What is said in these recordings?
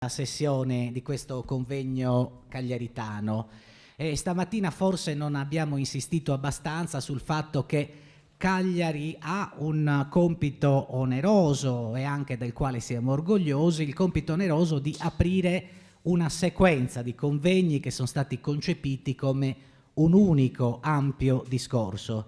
La sessione di questo convegno cagliaritano. Stamattina forse non abbiamo insistito abbastanza sul fatto che Cagliari ha un compito oneroso e anche del quale siamo orgogliosi, il compito oneroso di aprire una sequenza di convegni che sono stati concepiti come un unico ampio discorso.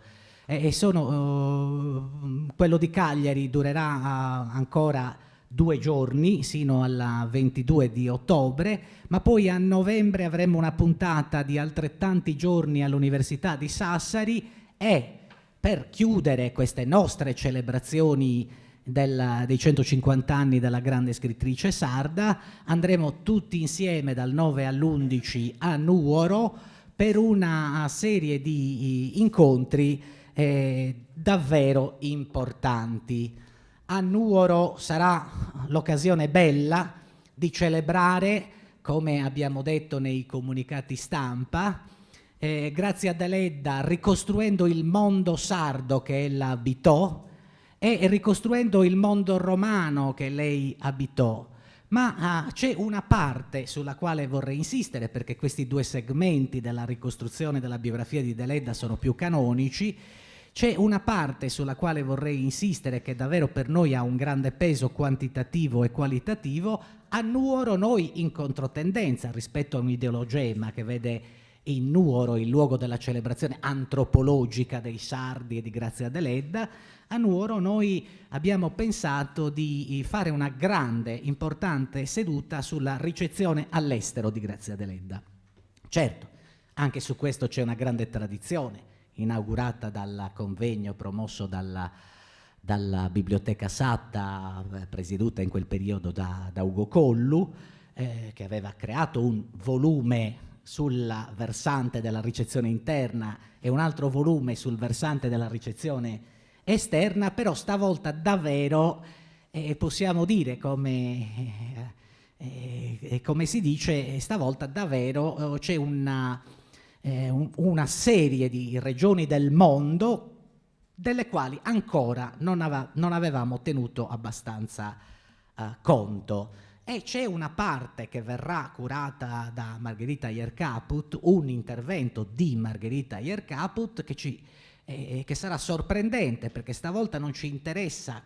Quello di Cagliari durerà ancora 2 giorni, sino al 22 di ottobre, ma poi a novembre avremo una puntata di altrettanti giorni all'Università di Sassari e per chiudere queste nostre celebrazioni dei 150 anni della grande scrittrice sarda andremo tutti insieme dal 9 all'11 a Nuoro per una serie di incontri davvero importanti. A Nuoro sarà l'occasione bella di celebrare, come abbiamo detto nei comunicati stampa, grazie a Deledda, ricostruendo il mondo sardo che ella abitò e ricostruendo il mondo romano che lei abitò. Ma c'è una parte sulla quale vorrei insistere, perché questi 2 segmenti della ricostruzione della biografia di Deledda sono più canonici. C'è una parte sulla quale vorrei insistere che davvero per noi ha un grande peso quantitativo e qualitativo. A Nuoro noi in controtendenza rispetto a un ideologema che vede in Nuoro il luogo della celebrazione antropologica dei sardi e di Grazia Deledda, a Nuoro noi abbiamo pensato di fare una grande, importante seduta sulla ricezione all'estero di Grazia Deledda. Certo, anche su questo c'è una grande tradizione, inaugurata dal convegno promosso dalla Biblioteca Satta, presieduta in quel periodo da Ugo Collu, che aveva creato un volume sul versante della ricezione interna e un altro volume sul versante della ricezione esterna, però stavolta davvero possiamo dire come si dice, stavolta davvero c'è una serie di regioni del mondo delle quali ancora non avevamo tenuto abbastanza conto. E c'è una parte che verrà curata da Margherita Ierkaput, un intervento di Margherita Ierkaput che sarà sorprendente, perché stavolta non ci interessa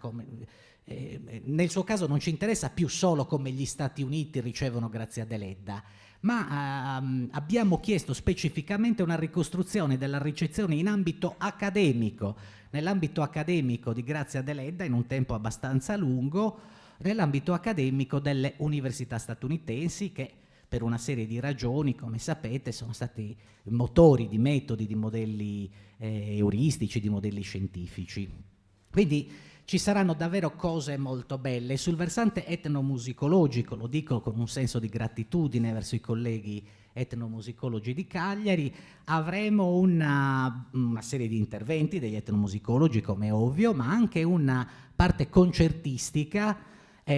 nel suo caso non ci interessa più solo come gli Stati Uniti ricevono Grazia Deledda, ma abbiamo chiesto specificamente una ricostruzione della ricezione in ambito accademico, nell'ambito accademico di Grazia Deledda in un tempo abbastanza lungo, nell'ambito accademico delle università statunitensi che per una serie di ragioni, come sapete, sono stati motori di metodi, di modelli euristici, di modelli scientifici. Quindi ci saranno davvero cose molto belle. Sul versante etnomusicologico, lo dico con un senso di gratitudine verso i colleghi etnomusicologi di Cagliari, avremo una serie di interventi degli etnomusicologi, come è ovvio, ma anche una parte concertistica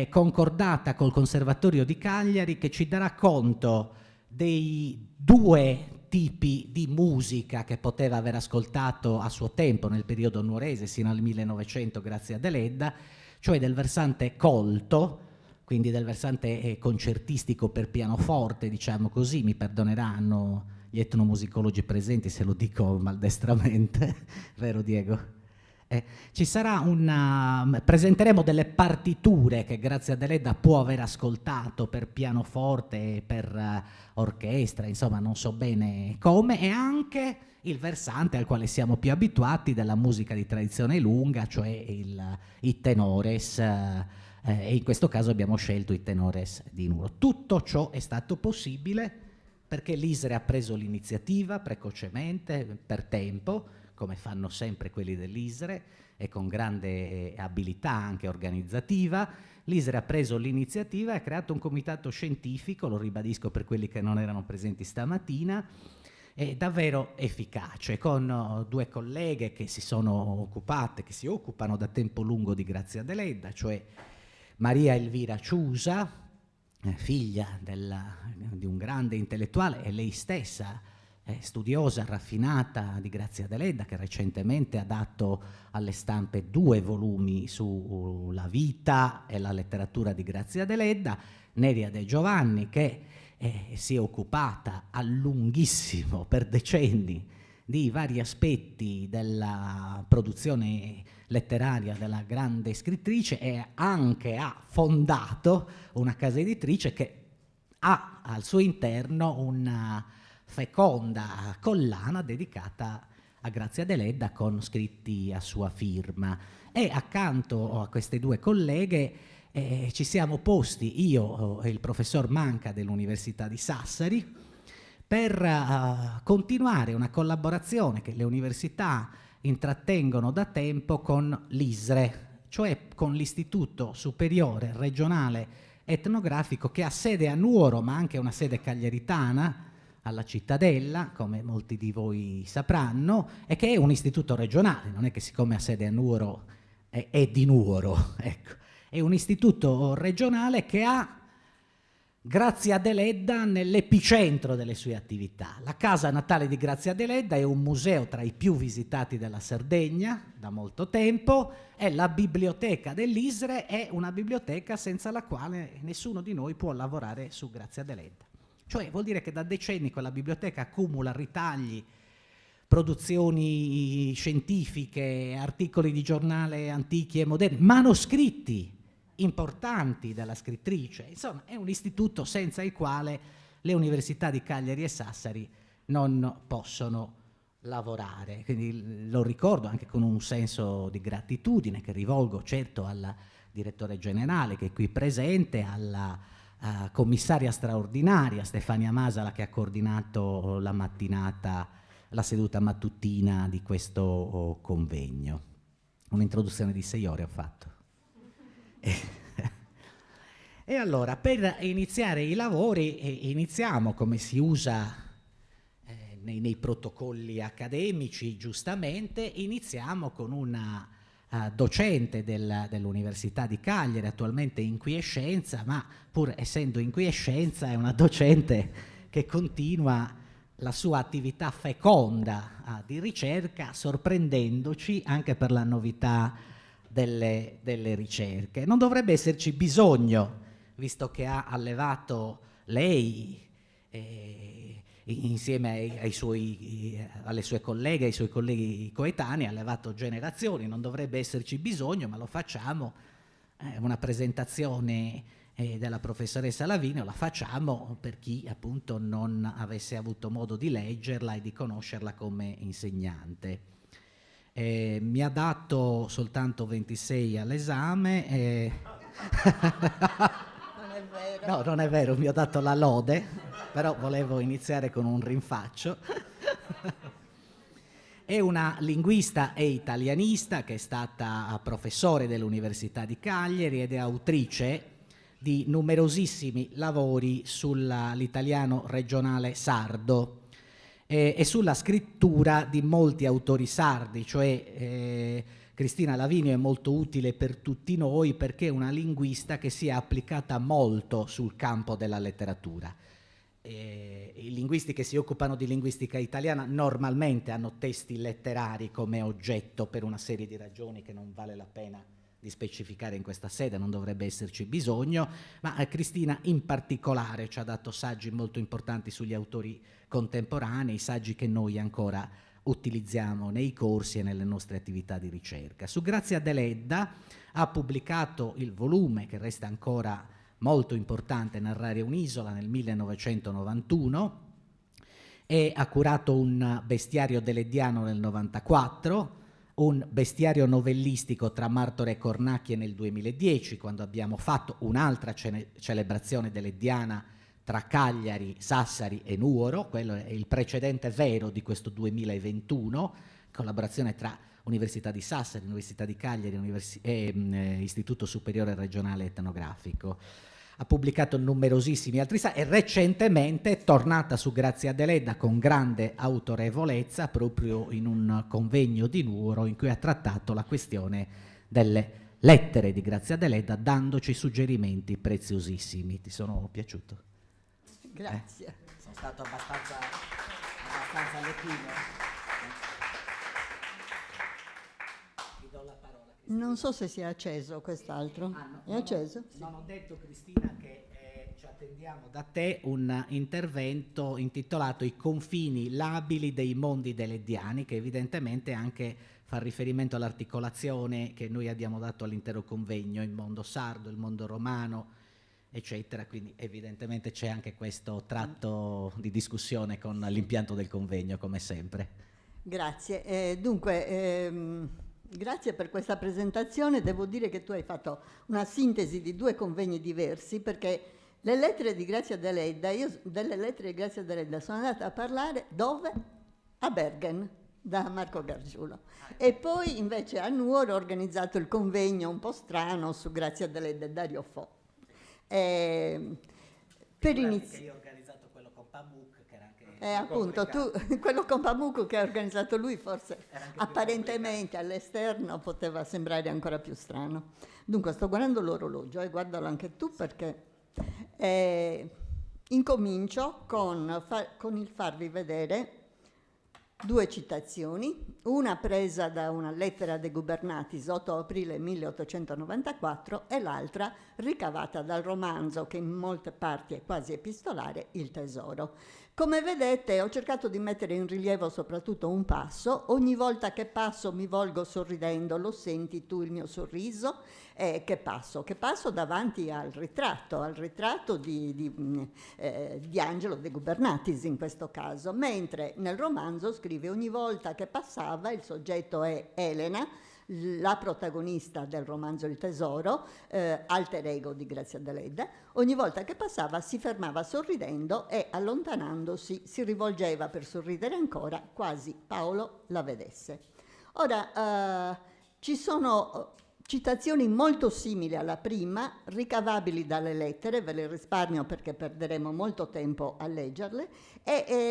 concordata col Conservatorio di Cagliari, che ci darà conto dei 2 tipi di musica che poteva aver ascoltato a suo tempo nel periodo nuorese sino al 1900 grazie a Deledda, cioè del versante colto, quindi del versante concertistico per pianoforte, diciamo così, mi perdoneranno gli etnomusicologi presenti se lo dico maldestramente, vero Diego? Ci sarà presenteremo delle partiture che Grazia Deledda può aver ascoltato per pianoforte, per orchestra, insomma non so bene come, e anche il versante al quale siamo più abituati della musica di tradizione lunga, cioè i tenores, e in questo caso abbiamo scelto i tenores di Nuoro. Tutto ciò è stato possibile perché l'ISRE ha preso l'iniziativa precocemente, per tempo, come fanno sempre quelli dell'ISRE, e con grande abilità anche organizzativa. L'ISRE ha preso l'iniziativa e ha creato un comitato scientifico, lo ribadisco per quelli che non erano presenti stamattina, davvero efficace, con 2 colleghe che si occupano da tempo lungo di Grazia Deledda, cioè Maria Elvira Ciusa, figlia di un grande intellettuale e lei stessa studiosa, raffinata di Grazia Deledda, che recentemente ha dato alle stampe 2 volumi sulla vita e la letteratura di Grazia Deledda, Neria De Giovanni, che si è occupata a lunghissimo, per decenni, di vari aspetti della produzione letteraria della grande scrittrice, e anche ha fondato una casa editrice che ha al suo interno una feconda collana dedicata a Grazia Deledda con scritti a sua firma. E accanto a queste 2 colleghe ci siamo posti io e il professor Manca dell'Università di Sassari per continuare una collaborazione che le università intrattengono da tempo con l'ISRE, cioè con l'Istituto Superiore Regionale Etnografico, che ha sede a Nuoro ma anche una sede cagliaritana alla Cittadella, come molti di voi sapranno, e che è un istituto regionale, non è che siccome ha sede a Nuoro è di Nuoro, ecco. È un istituto regionale che ha Grazia Deledda nell'epicentro delle sue attività. La casa natale di Grazia Deledda è un museo tra i più visitati della Sardegna da molto tempo, e la biblioteca dell'ISRE è una biblioteca senza la quale nessuno di noi può lavorare su Grazia Deledda. Cioè vuol dire che da decenni quella biblioteca accumula ritagli, produzioni scientifiche, articoli di giornale antichi e moderni, manoscritti importanti della scrittrice. Insomma, è un istituto senza il quale le università di Cagliari e Sassari non possono lavorare. Quindi lo ricordo anche con un senso di gratitudine che rivolgo certo al direttore generale che è qui presente, alla commissaria straordinaria Stefania Masala, che ha coordinato la mattinata, la seduta mattutina di questo convegno. Un'introduzione di 6 ore ho fatto. E allora, per iniziare i lavori, iniziamo come si usa nei protocolli accademici, giustamente, iniziamo con una docente dell'Università di Cagliari, attualmente in quiescenza, ma pur essendo in quiescenza è una docente che continua la sua attività feconda di ricerca, sorprendendoci anche per la novità delle ricerche. Non dovrebbe esserci bisogno, visto che ha allevato lei insieme alle sue colleghe, ai suoi colleghi coetanei, ha allevato generazioni, non dovrebbe esserci bisogno, ma lo facciamo. Una presentazione della professoressa Lavinio la facciamo per chi appunto non avesse avuto modo di leggerla e di conoscerla come insegnante. Mi ha dato soltanto 26 all'esame. Non è vero. No, non è vero, mi ha dato la lode, però volevo iniziare con un rinfaccio. È una linguista e italianista che è stata professore dell'Università di Cagliari ed è autrice di numerosissimi lavori sull'italiano regionale sardo e sulla scrittura di molti autori sardi, cioè Cristina Lavinio è molto utile per tutti noi perché è una linguista che si è applicata molto sul campo della letteratura. I linguisti che si occupano di linguistica italiana normalmente hanno testi letterari come oggetto per una serie di ragioni che non vale la pena di specificare in questa sede, non dovrebbe esserci bisogno, ma Cristina in particolare ci ha dato saggi molto importanti sugli autori contemporanei, saggi che noi ancora utilizziamo nei corsi e nelle nostre attività di ricerca. Su Grazia Deledda ha pubblicato il volume che resta ancora molto importante, Narrare un'isola, nel 1991, e ha curato un bestiario deleddiano nel 1994, un bestiario novellistico tra Martore e Cornacchie nel 2010, quando abbiamo fatto un'altra celebrazione deleddiana tra Cagliari, Sassari e Nuoro. Quello è il precedente vero di questo 2021, collaborazione tra Università di Sassari, Università di Cagliari e Istituto Superiore Regionale Etnografico. Ha pubblicato numerosissimi altri saggi e recentemente è tornata su Grazia Deledda con grande autorevolezza proprio in un convegno di Nuoro in cui ha trattato la questione delle lettere di Grazia Deledda, dandoci suggerimenti preziosissimi. Ti sono piaciuto? Grazie. Sono stato abbastanza abbastanza all'equivoco. Ti do la parola, Cristina. Non so se sia acceso quest'altro. No, È acceso? Sì. Non ho detto, Cristina, che ci attendiamo da te un intervento intitolato I confini labili dei mondi deleddiani, che evidentemente anche fa riferimento all'articolazione che noi abbiamo dato all'intero convegno, il mondo sardo, il mondo romano, eccetera, quindi evidentemente c'è anche questo tratto di discussione con l'impianto del convegno, come sempre. Grazie. Grazie per questa presentazione. Devo dire che tu hai fatto una sintesi di due convegni diversi, perché le lettere di Grazia Deledda, io delle lettere di Grazia Deledda sono andata a parlare dove? A Bergen, da Marco Gargiulo. E poi invece a Nuoro ho organizzato il convegno un po' strano su Grazia Deledda e Dario Fo. Per iniziare, io ho organizzato quello con Pamuk, che era anche appunto, tu, quello con Pamuk che ha organizzato lui, forse apparentemente all'esterno poteva sembrare ancora più strano. Dunque, sto guardando l'orologio e guardalo anche tu, perché incomincio con il farvi vedere due citazioni, una presa da una lettera de Gubernatis 8 aprile 1894 e l'altra ricavata dal romanzo, che in molte parti è quasi epistolare, Il tesoro. Come vedete ho cercato di mettere in rilievo soprattutto un passo. Ogni volta che passo mi volgo sorridendo. Lo senti tu il mio sorriso? Che passo davanti al ritratto di Angelo de Gubernatis in questo caso, mentre nel romanzo scrive: ogni volta che passava, il soggetto è Elena, la protagonista del romanzo Il tesoro, alter ego di Grazia Deledda, ogni volta che passava si fermava sorridendo e, allontanandosi, si rivolgeva per sorridere ancora, quasi Paolo la vedesse. Ora, ci sono citazioni molto simili alla prima, ricavabili dalle lettere, ve le risparmio perché perderemo molto tempo a leggerle,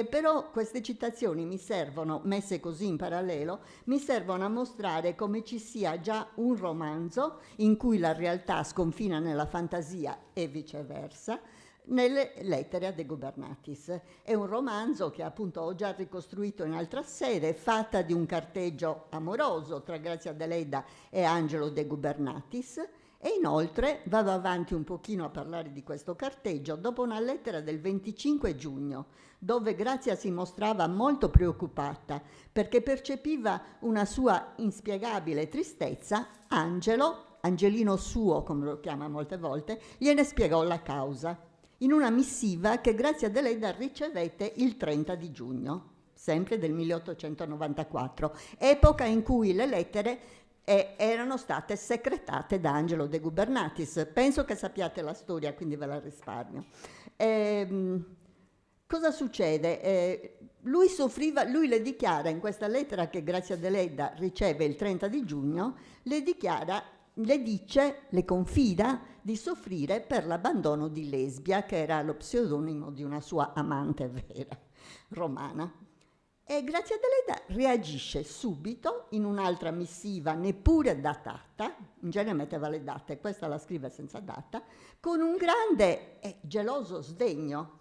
però queste citazioni mi servono, messe così in parallelo, mi servono a mostrare come ci sia già un romanzo in cui la realtà sconfina nella fantasia e viceversa, nelle lettere a De Gubernatis. È un romanzo che appunto ho già ricostruito in altra sede, fatta di un carteggio amoroso tra Grazia Deledda e Angelo De Gubernatis, e inoltre vado avanti un pochino a parlare di questo carteggio dopo una lettera del 25 giugno, dove Grazia si mostrava molto preoccupata perché percepiva una sua inspiegabile tristezza. Angelino suo, come lo chiama molte volte, gliene spiegò la causa in una missiva che Grazia Deledda ricevette il 30 di giugno, sempre del 1894, epoca in cui le lettere erano state secretate da Angelo De Gubernatis. Penso che sappiate la storia, quindi ve la risparmio. Cosa succede? Lui le dichiara in questa lettera che Grazia Deledda riceve il 30 di giugno, le confida di soffrire per l'abbandono di Lesbia, che era lo pseudonimo di una sua amante vera, romana. E Grazia Deledda reagisce subito in un'altra missiva, neppure datata, in genere metteva le date, questa la scrive senza data, con un grande e geloso sdegno.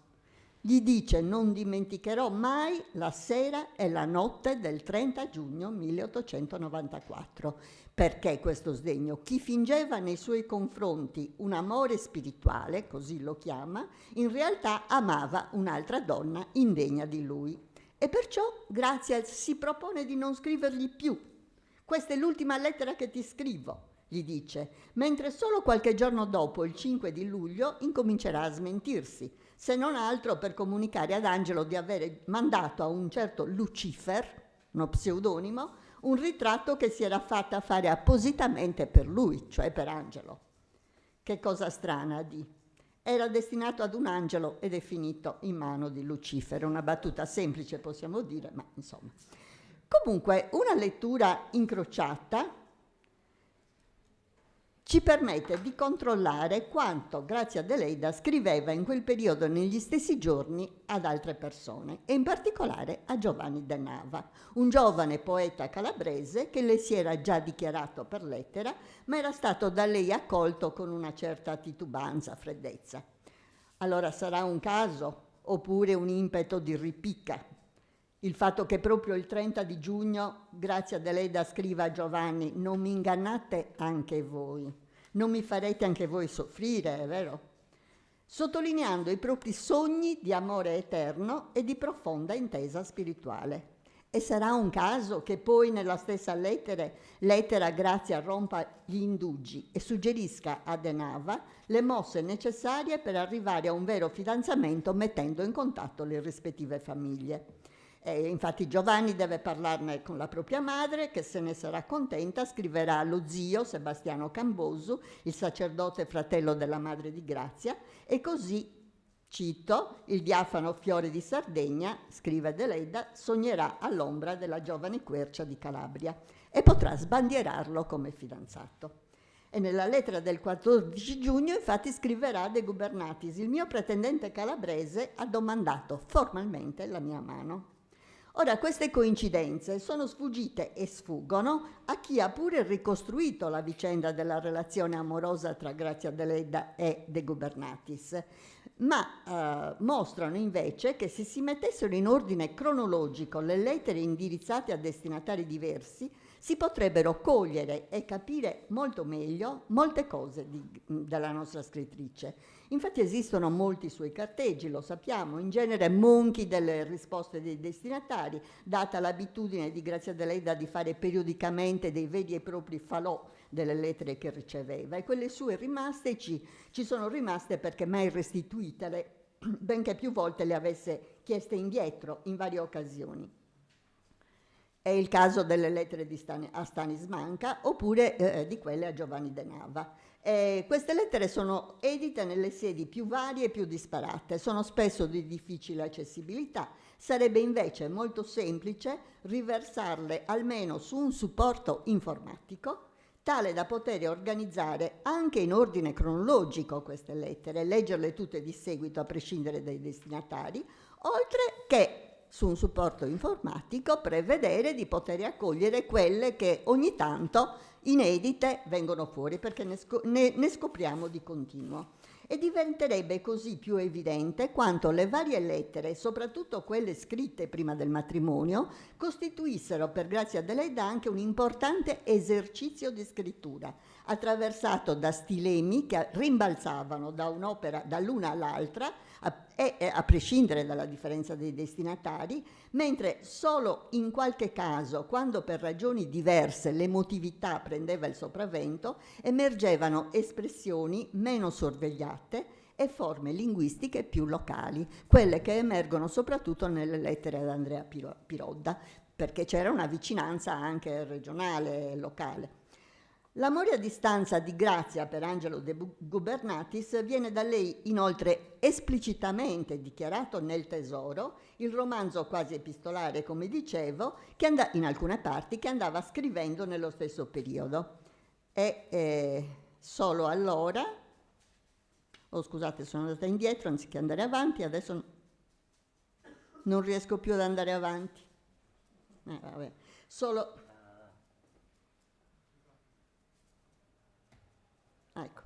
Gli dice: non dimenticherò mai la sera e la notte del 30 giugno 1894. Perché questo sdegno? Chi fingeva nei suoi confronti un amore spirituale, così lo chiama, in realtà amava un'altra donna indegna di lui. E perciò Grazia si propone di non scrivergli più. Questa è l'ultima lettera che ti scrivo, gli dice, mentre solo qualche giorno dopo, il 5 di luglio, incomincerà a smentirsi, se non altro per comunicare ad Angelo di avere mandato a un certo Lucifer, uno pseudonimo, un ritratto che si era fatta fare appositamente per lui, cioè per Angelo. Che cosa strana, era destinato ad un angelo ed è finito in mano di Lucifero. Una battuta semplice, possiamo dire, ma insomma. Comunque, una lettura incrociata ci permette di controllare quanto Grazia Deledda scriveva in quel periodo negli stessi giorni ad altre persone, e in particolare a Giovanni de Nava, un giovane poeta calabrese che le si era già dichiarato per lettera, ma era stato da lei accolto con una certa titubanza, freddezza. Allora sarà un caso oppure un impeto di ripicca? Il fatto che proprio il 30 di giugno Grazia Deledda scriva a Giovanni: non mi ingannate anche voi, non mi farete anche voi soffrire, è vero? Sottolineando i propri sogni di amore eterno e di profonda intesa spirituale. E sarà un caso che poi nella stessa lettera Grazia rompa gli indugi e suggerisca a De Nava le mosse necessarie per arrivare a un vero fidanzamento mettendo in contatto le rispettive famiglie. Infatti Giovanni deve parlarne con la propria madre, che se ne sarà contenta, scriverà allo zio Sebastiano Cambosu, il sacerdote fratello della madre di Grazia, e così, cito, il diafano fiore di Sardegna, scrive Deledda, sognerà all'ombra della giovane quercia di Calabria e potrà sbandierarlo come fidanzato. E nella lettera del 14 giugno infatti scriverà De Gubernatis: il mio pretendente calabrese ha domandato formalmente la mia mano. Ora, queste coincidenze sono sfuggite e sfuggono a chi ha pure ricostruito la vicenda della relazione amorosa tra Grazia Deledda e De Gubernatis, ma mostrano invece che se si mettessero in ordine cronologico le lettere indirizzate a destinatari diversi, si potrebbero cogliere e capire molto meglio molte cose della nostra scrittrice. Infatti esistono molti suoi carteggi, lo sappiamo, in genere monchi delle risposte dei destinatari, data l'abitudine di Grazia Deledda di fare periodicamente dei veri e propri falò delle lettere che riceveva, e quelle sue rimaste ci sono rimaste perché mai restituitele, benché più volte le avesse chieste indietro in varie occasioni. È il caso delle lettere a Stanis Manca oppure di quelle a Giovanni De Nava. Queste lettere sono edite nelle sedi più varie e più disparate, sono spesso di difficile accessibilità. Sarebbe invece molto semplice riversarle almeno su un supporto informatico, tale da poter organizzare anche in ordine cronologico queste lettere, leggerle tutte di seguito a prescindere dai destinatari, oltre che su un supporto informatico prevedere di poter accogliere quelle che ogni tanto inedite vengono fuori, perché ne scopriamo di continuo. E diventerebbe così più evidente quanto le varie lettere, soprattutto quelle scritte prima del matrimonio, costituissero per Grazia Deledda anche un importante esercizio di scrittura, attraversato da stilemi che rimbalzavano da un'opera dall'una all'altra, a prescindere dalla differenza dei destinatari, mentre solo in qualche caso, quando per ragioni diverse l'emotività prendeva il sopravvento, emergevano espressioni meno sorvegliate e forme linguistiche più locali, quelle che emergono soprattutto nelle lettere ad Andrea Pirodda, perché c'era una vicinanza anche regionale e locale. L'amore a distanza di Grazia per Angelo De Gubernatis viene da lei inoltre esplicitamente dichiarato nel Tesoro, il romanzo quasi epistolare, come dicevo, in alcune parti, che andava scrivendo nello stesso periodo. E solo allora, scusate, sono andata indietro anziché andare avanti, adesso non riesco più ad andare avanti. Vabbè. Ecco.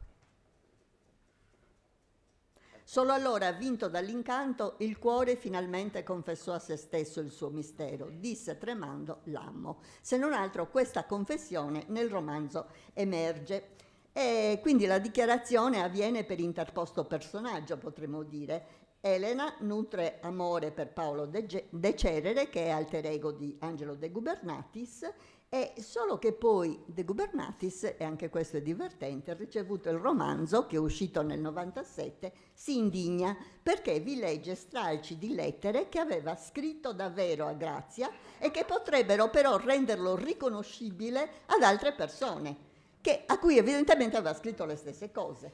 Solo allora, vinto dall'incanto, il cuore finalmente confessò a se stesso il suo mistero. Disse tremando: l'amo. Se non altro questa confessione nel romanzo emerge. E quindi la dichiarazione avviene per interposto personaggio, potremmo dire. Elena nutre amore per Paolo De Cerere, che è alter ego di Angelo De Gubernatis, e solo che poi De Gubernatis, e anche questo è divertente, ha ricevuto il romanzo, che è uscito nel 97, si indigna perché vi legge stralci di lettere che aveva scritto davvero a Grazia e che potrebbero però renderlo riconoscibile ad altre persone, a cui evidentemente aveva scritto le stesse cose.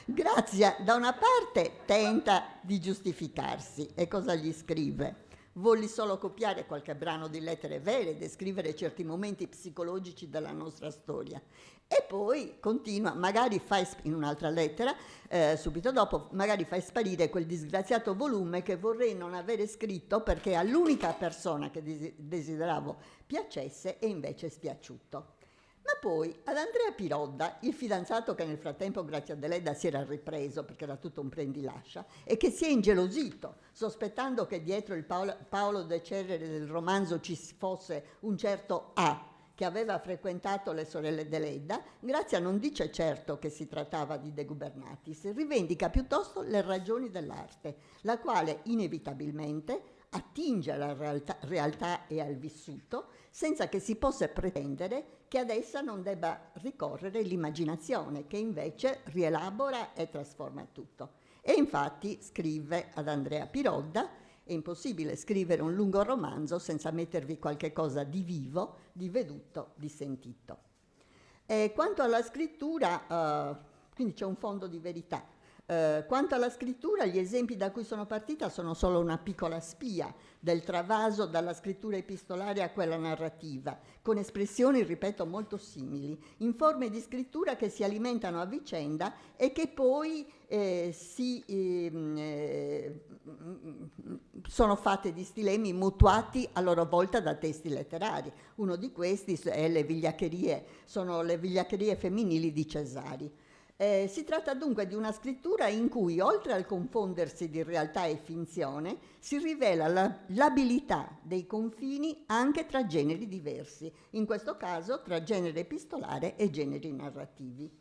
Grazia, da una parte, tenta di giustificarsi. E cosa gli scrive? Volli solo copiare qualche brano di lettere vere e descrivere certi momenti psicologici della nostra storia. E poi continua, magari in un'altra lettera, subito dopo, magari fai sparire quel disgraziato volume che vorrei non avere scritto perché all'unica persona che desideravo piacesse e invece è spiaciuto. Ma poi ad Andrea Pirodda, il fidanzato che nel frattempo grazie a Deledda si era ripreso perché era tutto un prendi-lascia e che si è ingelosito, sospettando che dietro il Paolo De Cerere del romanzo ci fosse un certo A che aveva frequentato le sorelle Deledda, Grazia non dice certo che si trattava di De Gubernatis, rivendica piuttosto le ragioni dell'arte, la quale inevitabilmente attinge alla realtà e al vissuto, senza che si possa pretendere che ad essa non debba ricorrere l'immaginazione, che invece rielabora e trasforma tutto. E infatti scrive ad Andrea Pirodda: è impossibile scrivere un lungo romanzo senza mettervi qualche cosa di vivo, di veduto, di sentito. E quanto alla scrittura, quindi c'è un fondo di verità. Quanto alla scrittura, gli esempi da cui sono partita sono solo una piccola spia del travaso dalla scrittura epistolare a quella narrativa, con espressioni, ripeto, molto simili, in forme di scrittura che si alimentano a vicenda e che poi sono fatte di stilemi mutuati a loro volta da testi letterari. Uno di questi sono le vigliaccherie femminili di Cesari. Si tratta dunque di una scrittura in cui, oltre al confondersi di realtà e finzione, si rivela l'abilità dei confini anche tra generi diversi, in questo caso tra genere epistolare e generi narrativi.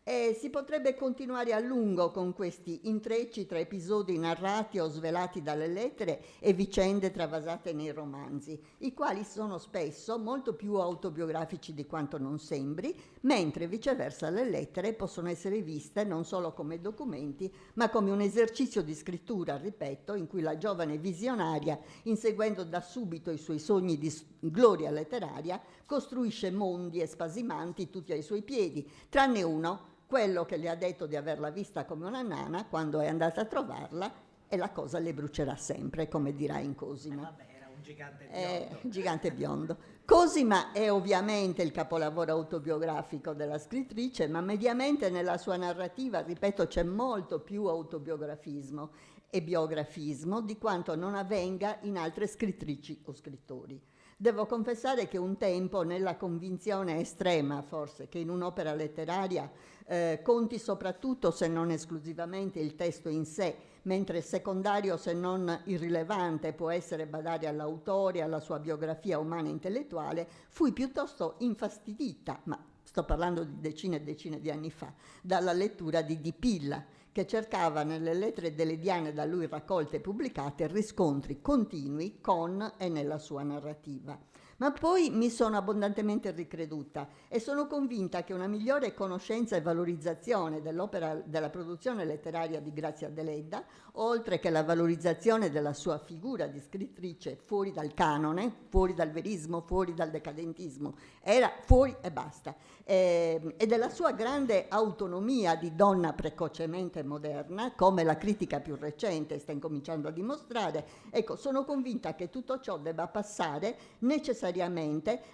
Si potrebbe continuare a lungo con questi intrecci tra episodi narrati o svelati dalle lettere e vicende travasate nei romanzi, i quali sono spesso molto più autobiografici di quanto non sembri, mentre viceversa le lettere possono essere viste non solo come documenti, ma come un esercizio di scrittura, ripeto, in cui la giovane visionaria, inseguendo da subito i suoi sogni di gloria letteraria, costruisce mondi espasimanti tutti ai suoi piedi, tranne uno, quello che le ha detto di averla vista come una nana quando è andata a trovarla, e la cosa le brucerà sempre, come dirà in Cosima. Vabbè, era un gigante biondo. Gigante biondo. Cosima è ovviamente il capolavoro autobiografico della scrittrice, ma mediamente nella sua narrativa, ripeto, c'è molto più autobiografismo e biografismo di quanto non avvenga in altre scrittrici o scrittori. Devo confessare che un tempo, nella convinzione estrema forse che in un'opera letteraria conti soprattutto, se non esclusivamente, il testo in sé, mentre secondario se non irrilevante può essere badare all'autore, alla sua biografia umana e intellettuale, fui piuttosto infastidita, ma sto parlando di decine e decine di anni fa, dalla lettura di Di Pilla, che cercava nelle lettere delediane da lui raccolte e pubblicate riscontri continui con e nella sua narrativa. Ma poi mi sono abbondantemente ricreduta e sono convinta che una migliore conoscenza e valorizzazione dell'opera, della produzione letteraria di Grazia Deledda, oltre che la valorizzazione della sua figura di scrittrice fuori dal canone, fuori dal verismo, fuori dal decadentismo, era fuori e basta, e della sua grande autonomia di donna precocemente moderna, come la critica più recente sta incominciando a dimostrare, ecco, sono convinta che tutto ciò debba passare necessariamente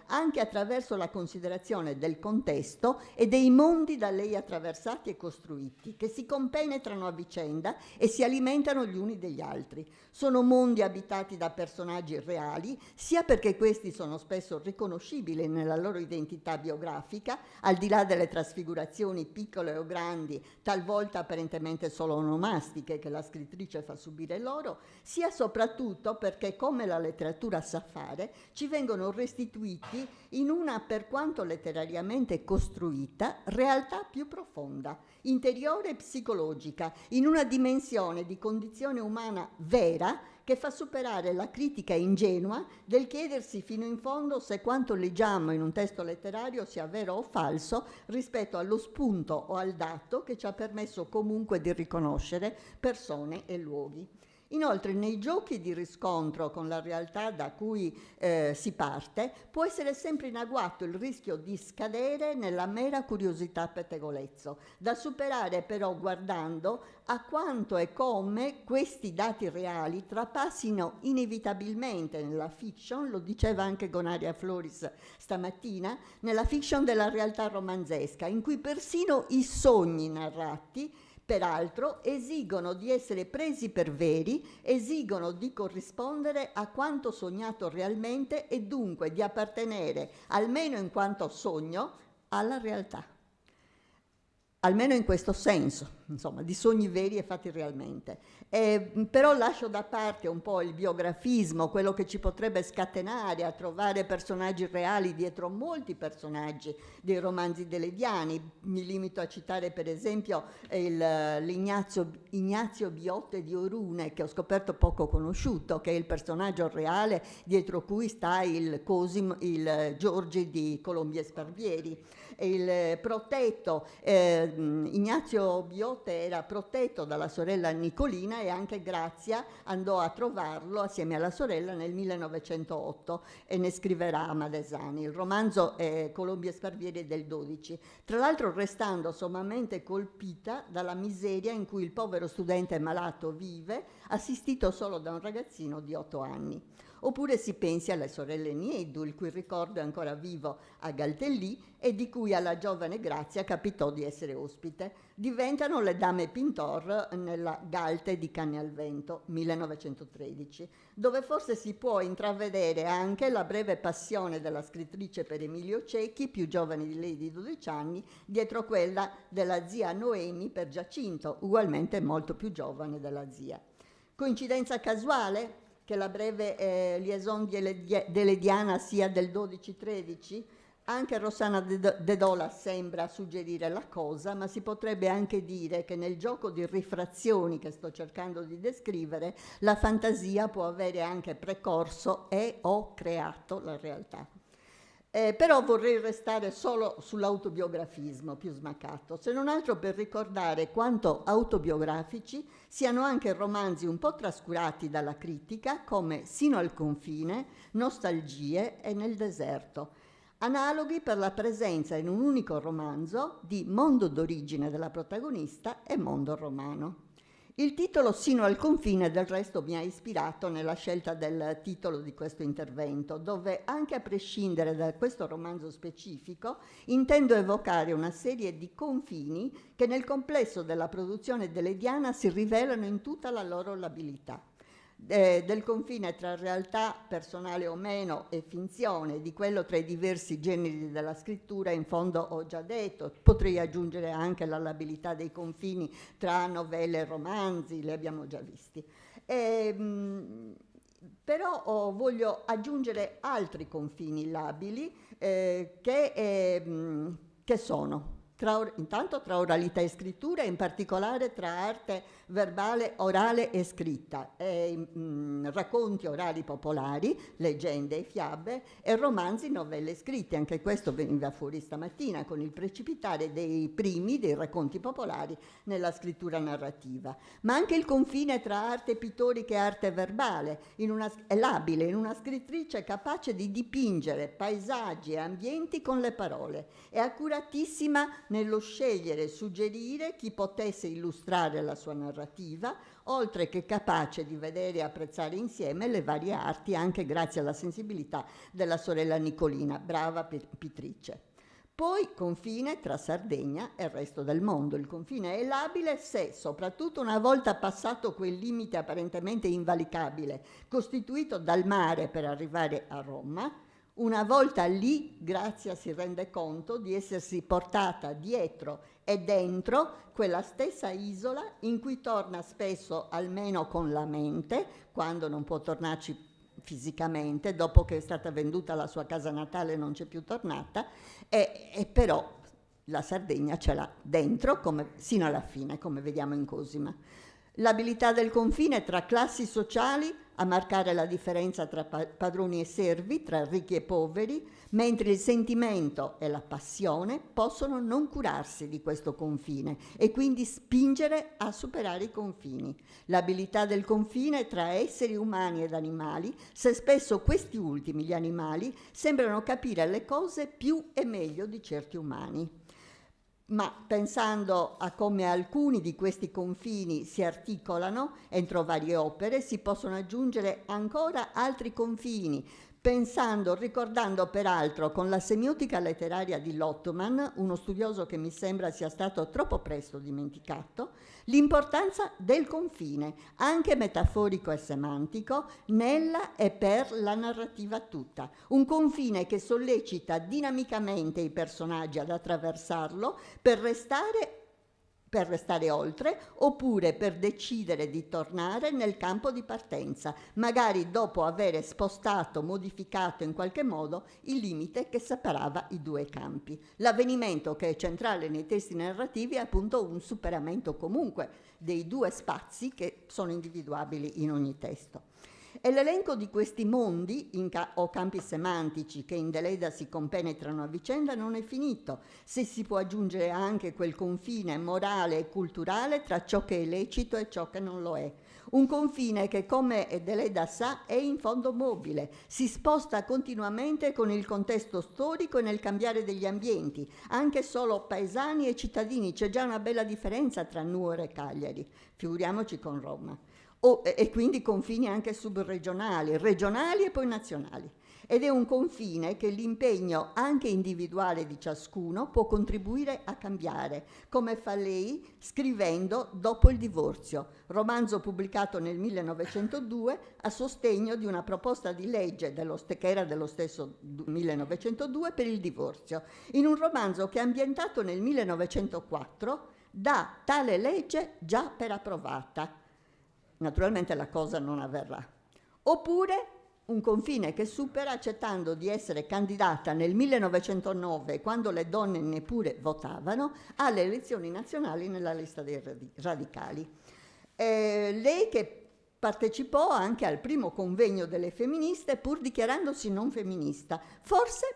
anche attraverso la considerazione del contesto e dei mondi da lei attraversati e costruiti, che si compenetrano a vicenda e si alimentano gli uni degli altri. Sono mondi abitati da personaggi reali, sia perché questi sono spesso riconoscibili nella loro identità biografica, al di là delle trasfigurazioni piccole o grandi, talvolta apparentemente solo onomastiche, che la scrittrice fa subire loro, sia soprattutto perché, come la letteratura sa fare, ci vengono restituiti in una, per quanto letterariamente costruita, realtà più profonda, interiore e psicologica, in una dimensione di condizione umana vera che fa superare la critica ingenua del chiedersi fino in fondo se quanto leggiamo in un testo letterario sia vero o falso rispetto allo spunto o al dato che ci ha permesso comunque di riconoscere persone e luoghi. Inoltre, nei giochi di riscontro con la realtà da cui si parte, può essere sempre in agguato il rischio di scadere nella mera curiosità pettegolezzo, da superare però guardando a quanto e come questi dati reali trapassino inevitabilmente nella fiction, lo diceva anche Gonaria Floris stamattina, nella fiction della realtà romanzesca, in cui persino i sogni narrati peraltro esigono di essere presi per veri, esigono di corrispondere a quanto sognato realmente e dunque di appartenere, almeno in quanto sogno, alla realtà. Almeno in questo senso, insomma, di sogni veri e fatti realmente. Però lascio da parte un po' il biografismo, quello che ci potrebbe scatenare a trovare personaggi reali dietro molti personaggi dei romanzi dell'Ediani. Mi limito a citare per esempio Ignazio Biotte di Orune, che ho scoperto poco conosciuto, che è il personaggio reale dietro cui sta il Giorgi di Colombi e Sparvieri. Il protetto, Ignazio Biotte era protetto dalla sorella Nicolina e anche Grazia andò a trovarlo assieme alla sorella nel 1908 e ne scriverà Madesani. Il romanzo è Colombi e Sparvieri del 12, tra l'altro restando sommamente colpita dalla miseria in cui il povero studente malato vive, assistito solo da un ragazzino di 8 anni. Oppure si pensi alle sorelle Nieddu, il cui ricordo è ancora vivo a Galtellì e di cui alla giovane Grazia capitò di essere ospite. Diventano le dame Pintor nella Galte di Canne al Vento, 1913, dove forse si può intravedere anche la breve passione della scrittrice per Emilio Cecchi, più giovane di lei di 12 anni, dietro quella della zia Noemi per Giacinto, ugualmente molto più giovane della zia. Coincidenza casuale che la breve liaison dell'Ediana sia del 12-13? Anche Rossana De Dola sembra suggerire la cosa, ma si potrebbe anche dire che nel gioco di rifrazioni che sto cercando di descrivere, la fantasia può avere anche precorso e o creato la realtà. Però vorrei restare solo sull'autobiografismo più smaccato, se non altro per ricordare quanto autobiografici siano anche romanzi un po' trascurati dalla critica, come Sino al confine, Nostalgie e Nel deserto, analoghi per la presenza in un unico romanzo di mondo d'origine della protagonista e mondo romano. Il titolo Sino al confine del resto mi ha ispirato nella scelta del titolo di questo intervento, dove anche a prescindere da questo romanzo specifico intendo evocare una serie di confini che nel complesso della produzione dell'Ediana si rivelano in tutta la loro labilità. Del confine tra realtà personale o meno e finzione, di quello tra i diversi generi della scrittura, in fondo ho già detto. Potrei aggiungere anche la labilità dei confini tra novelle e romanzi, li abbiamo già visti. Però voglio aggiungere altri confini labili che sono intanto tra oralità e scrittura, in particolare tra arte verbale, orale e scritta, racconti orali popolari, leggende e fiabe, e romanzi, novelle scritte. Anche questo veniva fuori stamattina con il precipitare dei racconti popolari nella scrittura narrativa. Ma anche il confine tra arte pittorica e arte verbale è labile in una scrittrice capace di dipingere paesaggi e ambienti con le parole. È accuratissima nello scegliere e suggerire chi potesse illustrare la sua narrativa, oltre che capace di vedere e apprezzare insieme le varie arti, anche grazie alla sensibilità della sorella Nicolina, brava pittrice. Poi confine tra Sardegna e il resto del mondo. Il confine è labile se, soprattutto una volta passato quel limite apparentemente invalicabile, costituito dal mare per arrivare a Roma, una volta lì, Grazia si rende conto di essersi portata dietro e dentro quella stessa isola in cui torna spesso, almeno con la mente, quando non può tornarci fisicamente, dopo che è stata venduta la sua casa natale non c'è più tornata, e però la Sardegna ce l'ha dentro sino alla fine, come vediamo in Cosima. L'abilità del confine tra classi sociali a marcare la differenza tra padroni e servi, tra ricchi e poveri, mentre il sentimento e la passione possono non curarsi di questo confine e quindi spingere a superare i confini. L'abilità del confine tra esseri umani ed animali, se spesso questi ultimi, gli animali, sembrano capire le cose più e meglio di certi umani. Ma pensando a come alcuni di questi confini si articolano entro varie opere, si possono aggiungere ancora altri confini ricordando peraltro con la semiotica letteraria di Lottman, uno studioso che mi sembra sia stato troppo presto dimenticato, l'importanza del confine, anche metaforico e semantico, nella e per la narrativa tutta. Un confine che sollecita dinamicamente i personaggi ad attraversarlo per restare oltre, oppure per decidere di tornare nel campo di partenza, magari dopo aver spostato, modificato in qualche modo il limite che separava i due campi. L'avvenimento che è centrale nei testi narrativi è appunto un superamento comunque dei due spazi che sono individuabili in ogni testo. E l'elenco di questi mondi o campi semantici che in Deleda si compenetrano a vicenda non è finito, se si può aggiungere anche quel confine morale e culturale tra ciò che è lecito e ciò che non lo è. Un confine che, come Deleda sa, è in fondo mobile, si sposta continuamente con il contesto storico e nel cambiare degli ambienti, anche solo paesani e cittadini. C'è già una bella differenza tra Nuoro e Cagliari, figuriamoci con Roma. E quindi confini anche subregionali, regionali e poi nazionali. Ed è un confine che l'impegno anche individuale di ciascuno può contribuire a cambiare, come fa lei scrivendo Dopo il divorzio, romanzo pubblicato nel 1902 a sostegno di una proposta di legge che era dello stesso 1902 per il divorzio, in un romanzo che è ambientato nel 1904 dà tale legge già per approvata. Naturalmente la cosa non avverrà. Oppure un confine che supera accettando di essere candidata nel 1909, quando le donne neppure votavano, alle elezioni nazionali nella lista dei radicali. Lei che partecipò anche al primo convegno delle femministe pur dichiarandosi non femminista, forse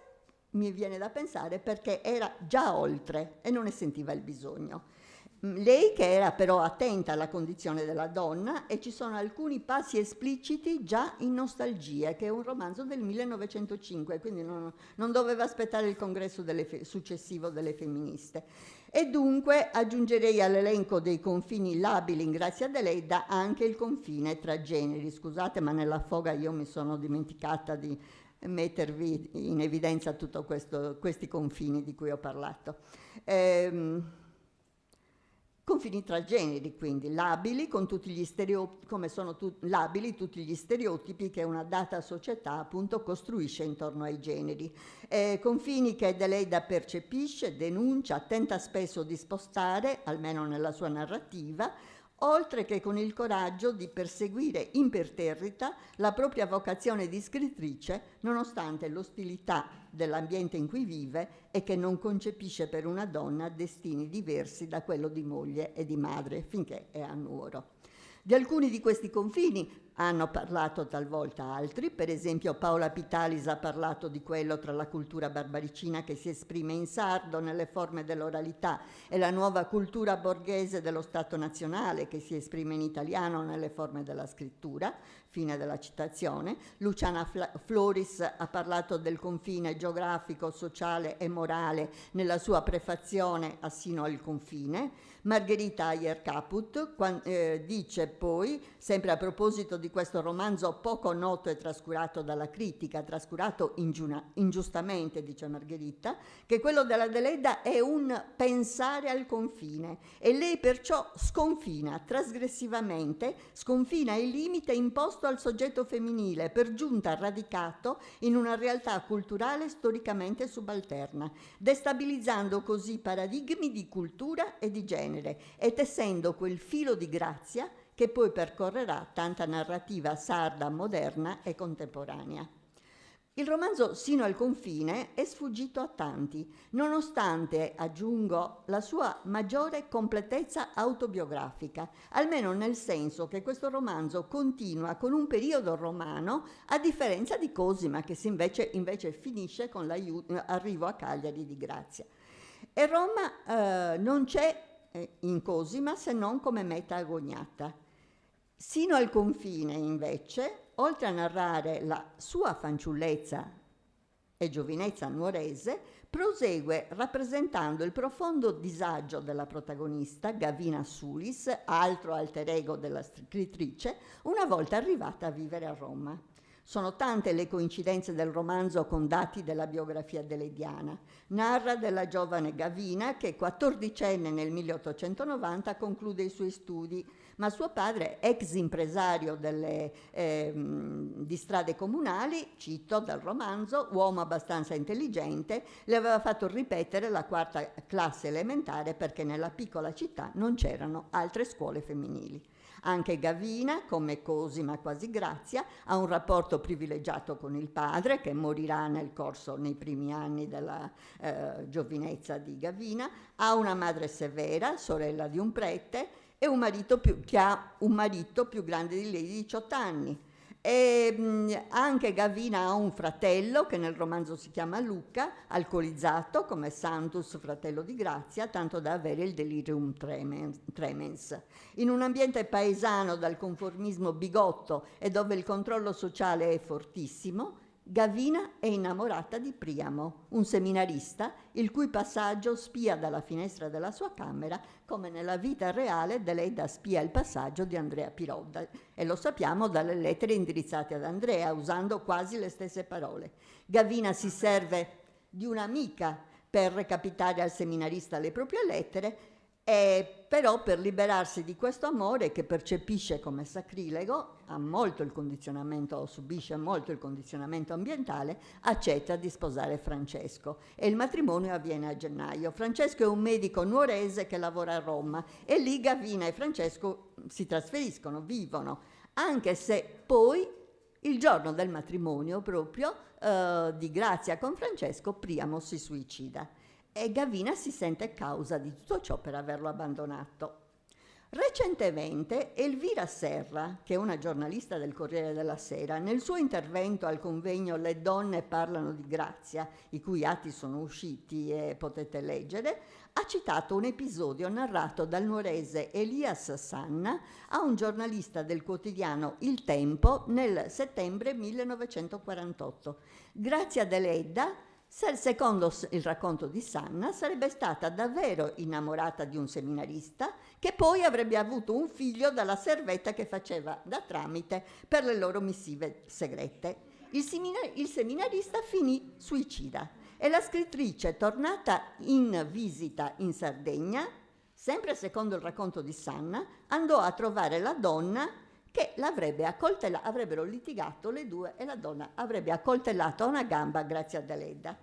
mi viene da pensare perché era già oltre e non ne sentiva il bisogno. Lei che era però attenta alla condizione della donna, e ci sono alcuni passi espliciti già in Nostalgie, che è un romanzo del 1905, quindi non doveva aspettare il congresso successivo delle femministe. E dunque aggiungerei all'elenco dei confini labili in Grazia Deledda anche il confine tra generi. Scusate, ma nella foga io mi sono dimenticata di mettervi in evidenza tutti questi confini di cui ho parlato. Confini tra generi, quindi labili, con tutti gli stereotipi, come sono labili tutti gli stereotipi che una data società appunto costruisce intorno ai generi. Confini che Deleda percepisce, denuncia, tenta spesso di spostare, almeno nella sua narrativa, oltre che con il coraggio di perseguire imperterrita la propria vocazione di scrittrice, nonostante l'ostilità dell'ambiente in cui vive e che non concepisce per una donna destini diversi da quello di moglie e di madre finché è a Nuoro. Di alcuni di questi confini hanno parlato talvolta altri, per esempio Paola Pitalis ha parlato di quello tra la cultura barbaricina che si esprime in sardo nelle forme dell'oralità e la nuova cultura borghese dello Stato nazionale che si esprime in italiano nelle forme della scrittura, fine della citazione. Luciana Floris ha parlato del confine geografico, sociale e morale nella sua prefazione a Sino al confine. Margherita Ayer Caput dice poi, sempre a proposito di questo romanzo poco noto e trascurato dalla critica, trascurato ingiustamente, dice Margherita, che quello della Deleda è un pensare al confine e lei perciò sconfina trasgressivamente, sconfina il limite imposto al soggetto femminile, per giunta radicato in una realtà culturale storicamente subalterna, destabilizzando così i paradigmi di cultura e di genere e tessendo quel filo di grazia che poi percorrerà tanta narrativa sarda, moderna e contemporanea. Il romanzo Sino al confine è sfuggito a tanti, nonostante, aggiungo, la sua maggiore completezza autobiografica, almeno nel senso che questo romanzo continua con un periodo romano, a differenza di Cosima, che invece finisce con l'arrivo a Cagliari di Grazia. E Roma non c'è in Cosima se non come meta agognata. Sino al confine, invece, oltre a narrare la sua fanciullezza e giovinezza nuorese, prosegue rappresentando il profondo disagio della protagonista, Gavina Sulis, altro alter ego della scrittrice, una volta arrivata a vivere a Roma. Sono tante le coincidenze del romanzo con dati della biografia deleidiana. Narra della giovane Gavina che, 14enne nel 1890, conclude i suoi studi, ma suo padre, ex impresario di strade comunali, cito dal romanzo, uomo abbastanza intelligente, le aveva fatto ripetere la 4ª classe elementare perché nella piccola città non c'erano altre scuole femminili. Anche Gavina, come Cosima quasi Grazia, ha un rapporto privilegiato con il padre, che morirà nei primi anni della giovinezza di Gavina, ha una madre severa, sorella di un prete, e che ha un marito più grande di lei di 18 anni. E anche Gavina ha un fratello che nel romanzo si chiama Luca, alcolizzato come Santus, fratello di Grazia, tanto da avere il delirium tremens. In un ambiente paesano dal conformismo bigotto e dove il controllo sociale è fortissimo, Gavina è innamorata di Priamo, un seminarista il cui passaggio spia dalla finestra della sua camera, come nella vita reale Deleida spia il passaggio di Andrea Pirodda, e lo sappiamo dalle lettere indirizzate ad Andrea, usando quasi le stesse parole. Gavina si serve di un'amica per recapitare al seminarista le proprie lettere, però per liberarsi di questo amore che percepisce come sacrilego, subisce molto il condizionamento ambientale, accetta di sposare Francesco e il matrimonio avviene a gennaio. Francesco è un medico nuorese che lavora a Roma e lì Gavina e Francesco si trasferiscono, vivono, anche se poi il giorno del matrimonio proprio di Grazia con Francesco, Priamo si suicida. E Gavina si sente causa di tutto ciò per averlo abbandonato. Recentemente Elvira Serra, che è una giornalista del Corriere della Sera, nel suo intervento al convegno Le donne parlano di Grazia, i cui atti sono usciti e potete leggere, ha citato un episodio narrato dal nuorese Elias Sanna a un giornalista del quotidiano Il Tempo nel settembre 1948. Grazia Deledda, secondo il racconto di Sanna, sarebbe stata davvero innamorata di un seminarista che poi avrebbe avuto un figlio dalla servetta che faceva da tramite per le loro missive segrete. Il seminarista finì suicida e la scrittrice, tornata in visita in Sardegna, sempre secondo il racconto di Sanna, andò a trovare la donna che avrebbero litigato le due e la donna avrebbe accoltellato a una gamba Grazia Deledda.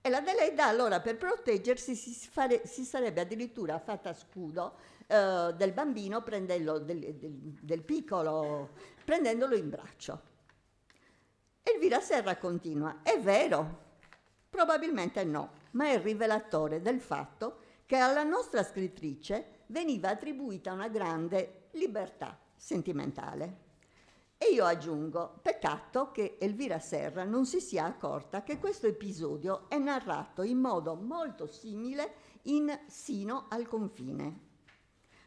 E la Deledda allora, per proteggersi, si sarebbe addirittura fatta scudo del bambino, del piccolo, prendendolo in braccio. Elvira Serra continua: è vero? Probabilmente no, ma è rivelatore del fatto che alla nostra scrittrice veniva attribuita una grande libertà sentimentale. E io aggiungo, peccato che Elvira Serra non si sia accorta che questo episodio è narrato in modo molto simile in Sino al confine,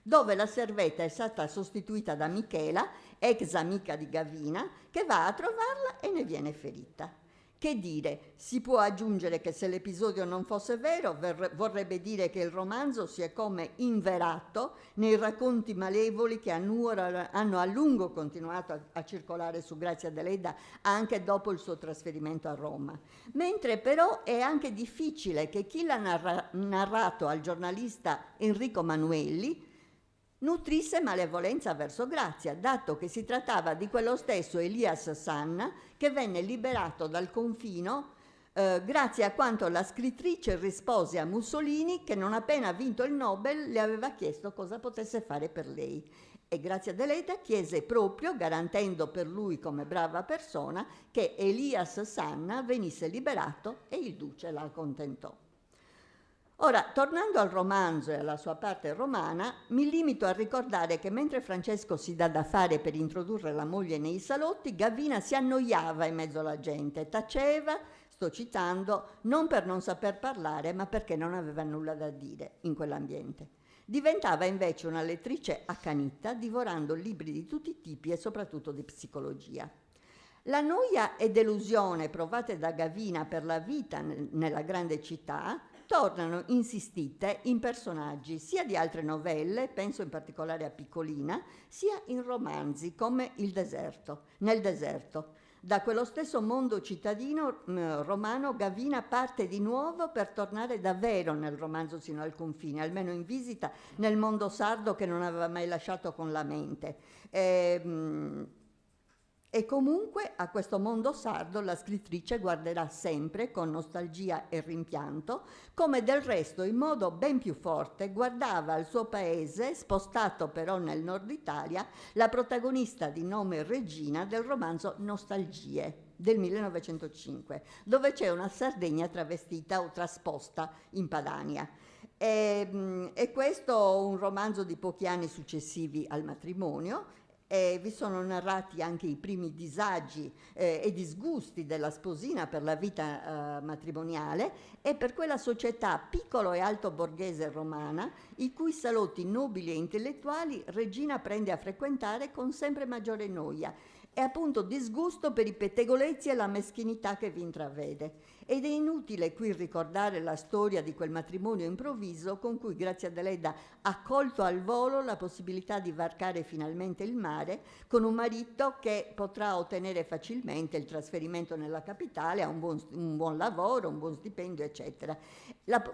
dove la servetta è stata sostituita da Michela, ex amica di Gavina, che va a trovarla e ne viene ferita. Che dire, si può aggiungere che se l'episodio non fosse vero, vorrebbe dire che il romanzo si è come inverato nei racconti malevoli che hanno a lungo continuato a circolare su Grazia Deledda anche dopo il suo trasferimento a Roma. Mentre però è anche difficile che chi l'ha narrato al giornalista Enrico Manuelli nutrisse malevolenza verso Grazia, dato che si trattava di quello stesso Elias Sanna che venne liberato dal confino grazie a quanto la scrittrice rispose a Mussolini, che non appena vinto il Nobel le aveva chiesto cosa potesse fare per lei. E Grazia Deledda chiese proprio, garantendo per lui come brava persona, che Elias Sanna venisse liberato e il duce la accontentò. Ora, tornando al romanzo e alla sua parte romana, mi limito a ricordare che mentre Francesco si dà da fare per introdurre la moglie nei salotti, Gavina si annoiava in mezzo alla gente, taceva, sto citando, non per non saper parlare, ma perché non aveva nulla da dire in quell'ambiente. Diventava invece una lettrice accanita, divorando libri di tutti i tipi e soprattutto di psicologia. La noia e delusione provate da Gavina per la vita nella grande città tornano insistite in personaggi sia di altre novelle, penso in particolare a Piccolina, sia in romanzi come Nel deserto. Da quello stesso mondo cittadino romano Gavina parte di nuovo per tornare davvero nel romanzo Sino al confine, almeno in visita nel mondo sardo che non aveva mai lasciato con la mente. E comunque a questo mondo sardo la scrittrice guarderà sempre con nostalgia e rimpianto, come del resto in modo ben più forte guardava al suo paese, spostato però nel nord Italia, la protagonista di nome Regina del romanzo Nostalgie del 1905, dove c'è una Sardegna travestita o trasposta in Padania. E questo un romanzo di pochi anni successivi al matrimonio. Vi sono narrati anche i primi disagi e disgusti della sposina per la vita matrimoniale e per quella società piccolo e alto borghese romana, i cui salotti nobili e intellettuali Regina prende a frequentare con sempre maggiore noia, e appunto disgusto per i pettegolezzi e la meschinità che vi intravede. Ed è inutile qui ricordare la storia di quel matrimonio improvviso con cui Grazia Deledda ha colto al volo la possibilità di varcare finalmente il mare con un marito che potrà ottenere facilmente il trasferimento nella capitale, ha un buon lavoro, un buon stipendio, eccetera,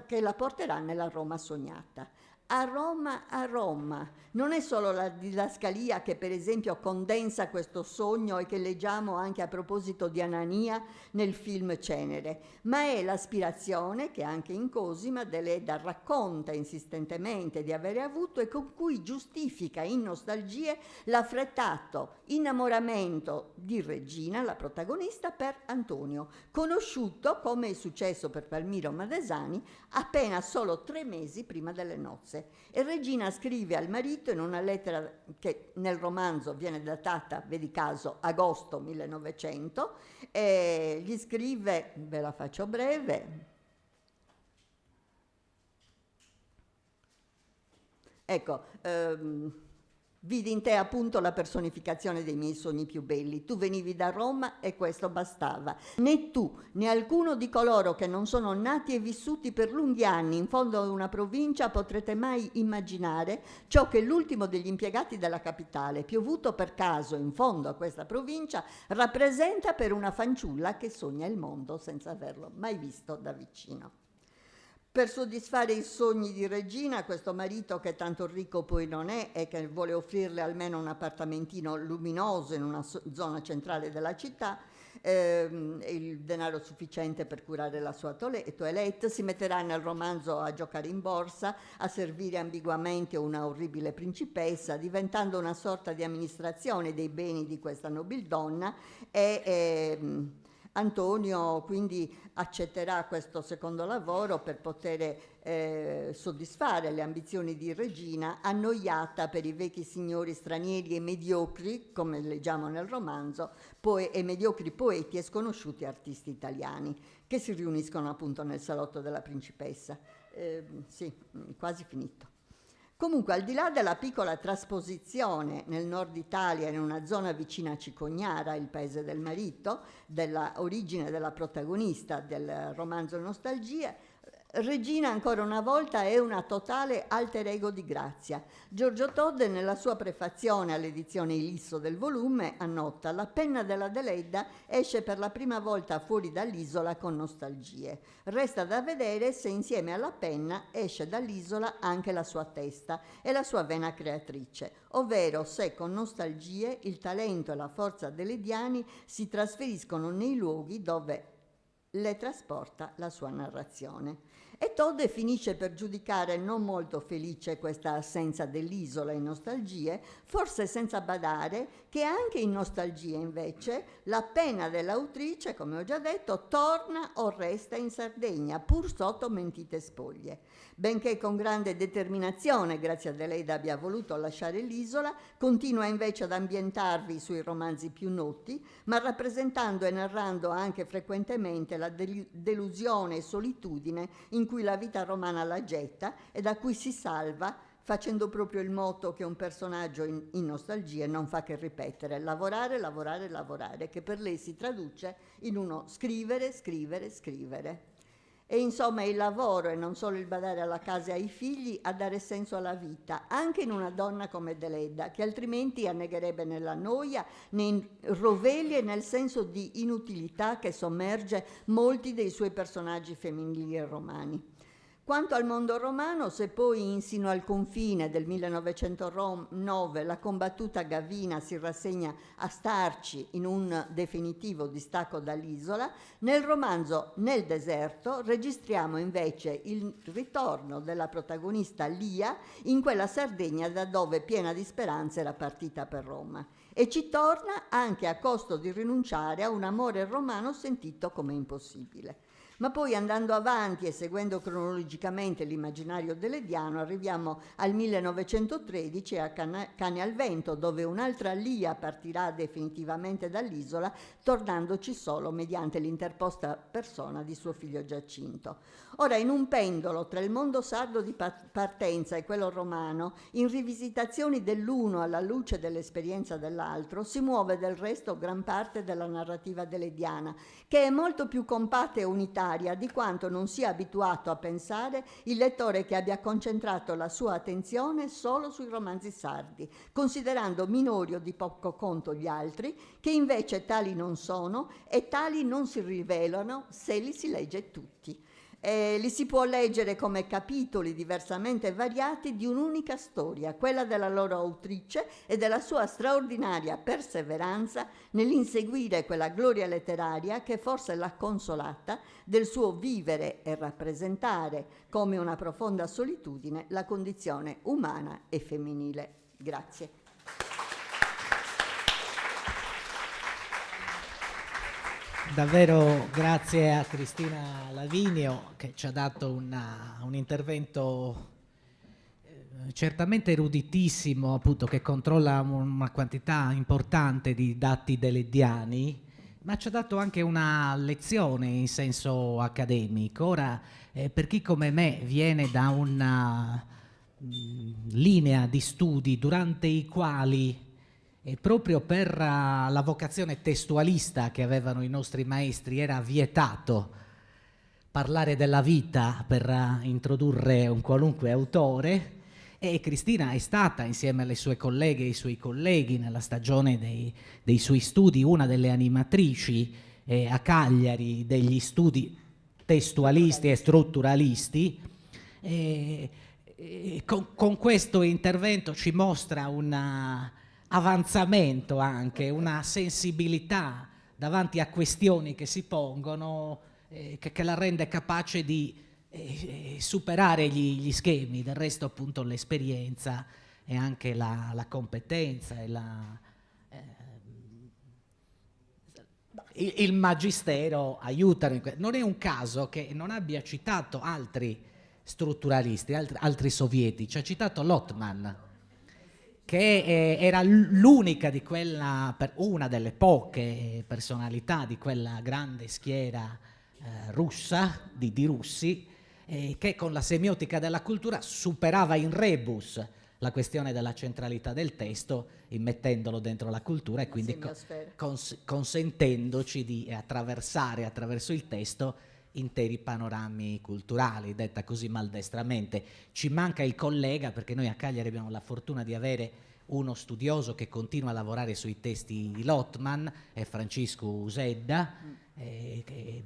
che la porterà nella Roma sognata. A Roma. Non è solo la didascalia che per esempio condensa questo sogno e che leggiamo anche a proposito di Anania nel film Cenere, ma è l'aspirazione che anche in Cosima Deledda racconta insistentemente di avere avuto e con cui giustifica in Nostalgie l'affrettato innamoramento di Regina, la protagonista, per Antonio, conosciuto, come è successo per Palmiro Madesani, appena solo 3 mesi prima delle nozze. E Regina scrive al marito in una lettera che nel romanzo viene datata, vedi caso, agosto 1900, e gli scrive, ve la faccio breve, ecco, vidi in te appunto la personificazione dei miei sogni più belli. Tu venivi da Roma e questo bastava. Né tu né alcuno di coloro che non sono nati e vissuti per lunghi anni in fondo a una provincia potrete mai immaginare ciò che l'ultimo degli impiegati della capitale, piovuto per caso in fondo a questa provincia, rappresenta per una fanciulla che sogna il mondo senza averlo mai visto da vicino. Per soddisfare i sogni di Regina, questo marito che tanto ricco poi non è e che vuole offrirle almeno un appartamentino luminoso in una zona centrale della città, il denaro sufficiente per curare la sua toilette, si metterà nel romanzo a giocare in borsa, a servire ambiguamente una orribile principessa, diventando una sorta di amministrazione dei beni di questa nobildonna e Antonio quindi accetterà questo secondo lavoro per poter soddisfare le ambizioni di Regina, annoiata per i vecchi signori stranieri e mediocri, come leggiamo nel romanzo, e mediocri poeti e sconosciuti artisti italiani, che si riuniscono appunto nel salotto della principessa. Sì, quasi finito. Comunque, al di là della piccola trasposizione nel nord Italia, in una zona vicina a Cicognara, il paese del marito, della origine della protagonista del romanzo Nostalgie, Regina ancora una volta è una totale alter ego di Grazia. Giorgio Todde nella sua prefazione all'edizione Ilisso del volume annota: la penna della Deledda esce per la prima volta fuori dall'isola con Nostalgie. Resta da vedere se insieme alla penna esce dall'isola anche la sua testa e la sua vena creatrice, ovvero se con Nostalgie il talento e la forza delediani si trasferiscono nei luoghi dove le trasporta la sua narrazione. E Todde finisce per giudicare non molto felice questa assenza dell'isola in Nostalgie, forse senza badare che anche in Nostalgie invece la penna dell'autrice, come ho già detto, torna o resta in Sardegna, pur sotto mentite spoglie. Benché con grande determinazione Grazia Deledda abbia voluto lasciare l'isola, continua invece ad ambientarvi sui romanzi più noti, ma rappresentando e narrando anche frequentemente la delusione e solitudine in cui la vita romana la getta e da cui si salva, facendo proprio il motto che un personaggio in Nostalgie non fa che ripetere: lavorare, lavorare, lavorare, che per lei si traduce in uno scrivere, scrivere, scrivere. E insomma il lavoro e non solo il badare alla casa e ai figli a dare senso alla vita, anche in una donna come Deledda, che altrimenti annegherebbe nella noia, nei roveli e nel senso di inutilità che sommerge molti dei suoi personaggi femminili e romani. Quanto al mondo romano, se poi insino al confine del 1909 la combattuta Gavina si rassegna a starci in un definitivo distacco dall'isola, nel romanzo Nel deserto registriamo invece il ritorno della protagonista Lia in quella Sardegna da dove, piena di speranze, era partita per Roma. E ci torna anche a costo di rinunciare a un amore romano sentito come impossibile. Ma poi, andando avanti e seguendo cronologicamente l'immaginario delediano, arriviamo al 1913 a Cane al vento, dove un'altra Lia partirà definitivamente dall'isola, tornandoci solo mediante l'interposta persona di suo figlio Giacinto. Ora, in un pendolo tra il mondo sardo di partenza e quello romano, in rivisitazioni dell'uno alla luce dell'esperienza dell'altro, si muove del resto gran parte della narrativa delediana, che è molto più compatta e unitaria di quanto non sia abituato a pensare il lettore che abbia concentrato la sua attenzione solo sui romanzi sardi, considerando minori o di poco conto gli altri, che invece tali non sono e tali non si rivelano se li si legge tutti. Li si può leggere come capitoli diversamente variati di un'unica storia, quella della loro autrice e della sua straordinaria perseveranza nell'inseguire quella gloria letteraria che forse l'ha consolata del suo vivere e rappresentare come una profonda solitudine la condizione umana e femminile. Grazie. Davvero grazie a Cristina Lavinio che ci ha dato un intervento certamente eruditissimo, appunto, che controlla una quantità importante di dati delediani, ma ci ha dato anche una lezione in senso accademico. Ora, per chi come me viene da una linea di studi durante i quali e proprio per la vocazione testualista che avevano i nostri maestri era vietato parlare della vita per introdurre un qualunque autore, e Cristina è stata, insieme alle sue colleghe e ai suoi colleghi, nella stagione dei suoi studi, una delle animatrici a Cagliari degli studi testualisti e strutturalisti. Con questo intervento ci mostra un avanzamento, anche una sensibilità davanti a questioni che si pongono, che la rende capace di superare gli schemi. Del resto, appunto, l'esperienza e anche la competenza e il magistero aiutano. Non è un caso che non abbia citato altri strutturalisti, altri sovietici. Ha citato Lotman, che era l'unica di quella, una delle poche personalità di quella grande schiera russa, di russi, che con la semiotica della cultura superava in rebus la questione della centralità del testo, immettendolo dentro la cultura e quindi consentendoci di attraversare attraverso il testo interi panorami culturali, detta così maldestramente. Ci manca il collega, perché noi a Cagliari abbiamo la fortuna di avere uno studioso che continua a lavorare sui testi di Lotman, è Francisco Usedda, che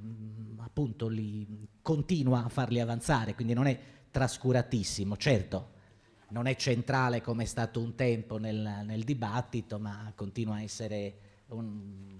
appunto li continua a farli avanzare, quindi non è trascuratissimo. Certo, non è centrale come è stato un tempo nel dibattito, ma continua a essere un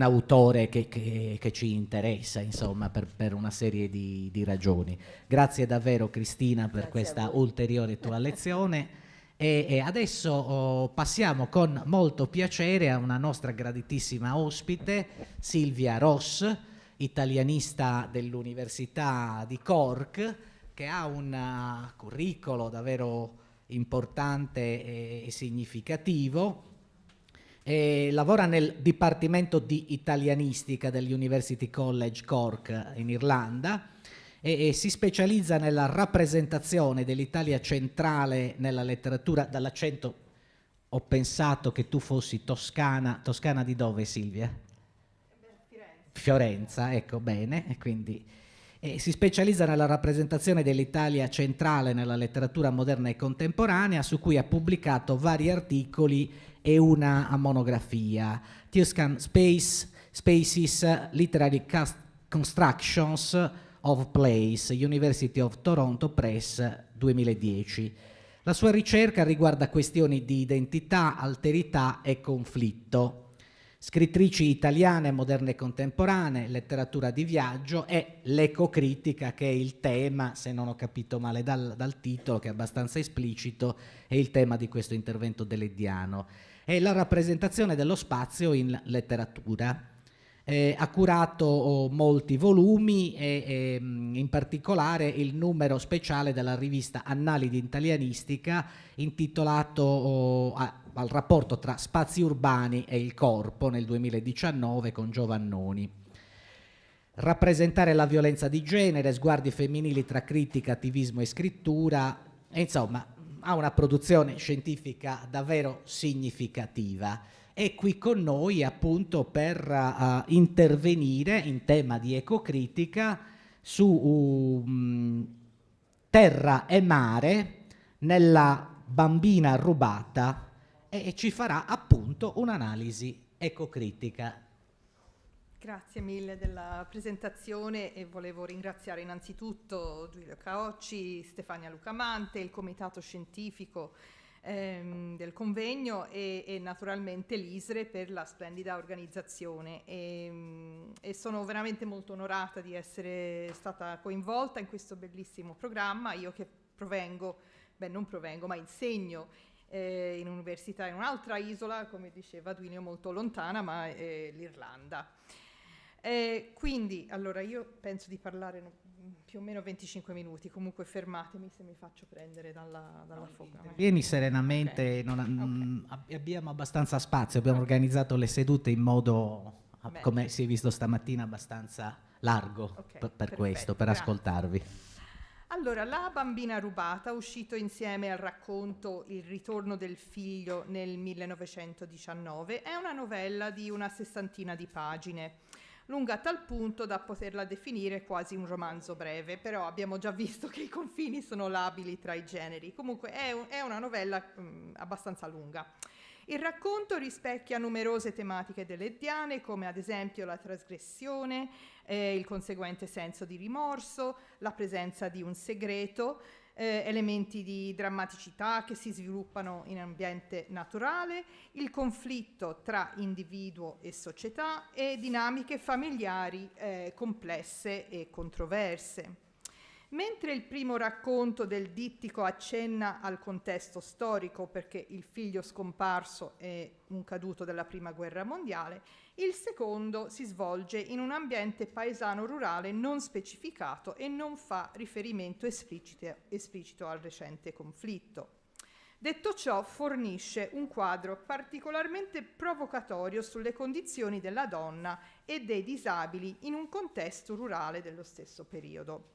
autore che ci interessa, insomma, per una serie di ragioni. Grazie davvero, Cristina, per questa ulteriore tua lezione. E adesso passiamo con molto piacere a una nostra graditissima ospite, Silvia Ross, italianista dell'Università di Cork, che ha un curriculum davvero importante e significativo. Lavora nel Dipartimento di Italianistica dell'University College Cork in Irlanda e si specializza nella rappresentazione dell'Italia centrale nella letteratura. Dall'accento ho pensato che tu fossi toscana. Toscana di dove, Silvia? Fiorenza, ecco, bene, e quindi si specializza nella rappresentazione dell'Italia centrale nella letteratura moderna e contemporanea, su cui ha pubblicato vari articoli e una monografia, Tuscan Spaces, Literary Constructions of Place, University of Toronto Press, 2010. La sua ricerca riguarda questioni di identità, alterità e conflitto. Scrittrici italiane moderne e contemporanee, letteratura di viaggio e l'ecocritica, che è il tema, se non ho capito male dal titolo, che è abbastanza esplicito, è il tema di questo intervento dell'Ediano. È la rappresentazione dello spazio in letteratura. Ha curato molti volumi e in particolare il numero speciale della rivista Annali di Italianistica intitolato al rapporto tra spazi urbani e il corpo nel 2019 con Giovannoni. Rappresentare la violenza di genere, sguardi femminili tra critica, attivismo e scrittura, e insomma ha una produzione scientifica davvero significativa. È qui con noi appunto per intervenire in tema di ecocritica su Terra e Mare nella Bambina rubata, e ci farà appunto un'analisi ecocritica. Grazie mille della presentazione e volevo ringraziare innanzitutto Giulio Caocci, Stefania Lucamante, il comitato scientifico del convegno e naturalmente l'ISRE per la splendida organizzazione e sono veramente molto onorata di essere stata coinvolta in questo bellissimo programma. Io che non provengo, ma insegno in università in un'altra isola, come diceva Duinio, molto lontana, ma l'Irlanda. Quindi, allora, io penso di parlare più o meno 25 minuti, comunque fermatemi se mi faccio prendere dalla foga. Vieni serenamente, okay. Abbiamo abbastanza spazio, abbiamo organizzato le sedute in modo, come si è visto stamattina, abbastanza largo per questo, per ascoltarvi. Allora, La Bambina rubata, uscito insieme al racconto Il ritorno del figlio nel 1919, è una novella di una 60 di pagine, lunga a tal punto da poterla definire quasi un romanzo breve, però abbiamo già visto che i confini sono labili tra i generi. Comunque è una novella abbastanza lunga. Il racconto rispecchia numerose tematiche dell'Ediane, come ad esempio la trasgressione, il conseguente senso di rimorso, la presenza di un segreto, elementi di drammaticità che si sviluppano in ambiente naturale, il conflitto tra individuo e società e dinamiche familiari complesse e controverse. Mentre il primo racconto del dittico accenna al contesto storico, perché il figlio scomparso è un caduto della Prima Guerra Mondiale, il secondo si svolge in un ambiente paesano-rurale non specificato e non fa riferimento esplicito al recente conflitto. Detto ciò, fornisce un quadro particolarmente provocatorio sulle condizioni della donna e dei disabili in un contesto rurale dello stesso periodo.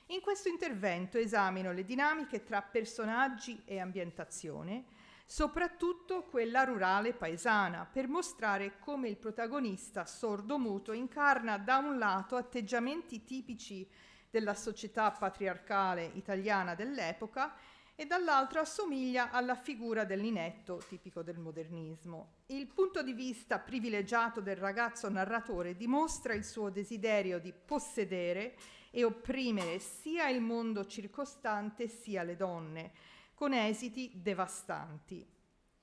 In questo intervento esamino le dinamiche tra personaggi e ambientazione, soprattutto quella rurale paesana, per mostrare come il protagonista sordomuto incarna da un lato atteggiamenti tipici della società patriarcale italiana dell'epoca e dall'altro assomiglia alla figura dell'inetto tipico del modernismo. Il punto di vista privilegiato del ragazzo narratore dimostra il suo desiderio di possedere e opprimere sia il mondo circostante sia le donne, con esiti devastanti.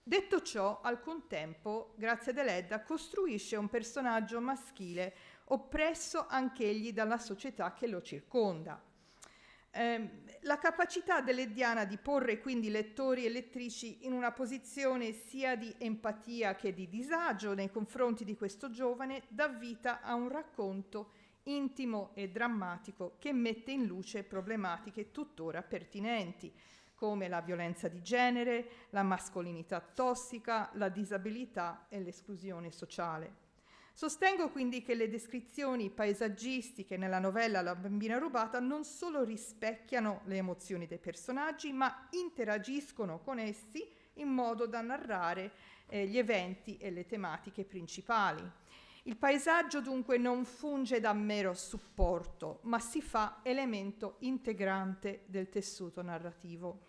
Detto ciò, al contempo, Grazia Deledda costruisce un personaggio maschile oppresso anch'egli dalla società che lo circonda. La capacità dell'Ediana di porre quindi lettori e lettrici in una posizione sia di empatia che di disagio nei confronti di questo giovane dà vita a un racconto intimo e drammatico che mette in luce problematiche tuttora pertinenti, come la violenza di genere, la mascolinità tossica, la disabilità e l'esclusione sociale. Sostengo quindi che le descrizioni paesaggistiche nella novella La Bambina rubata non solo rispecchiano le emozioni dei personaggi, ma interagiscono con essi in modo da narrare gli eventi e le tematiche principali. Il paesaggio dunque non funge da mero supporto, ma si fa elemento integrante del tessuto narrativo.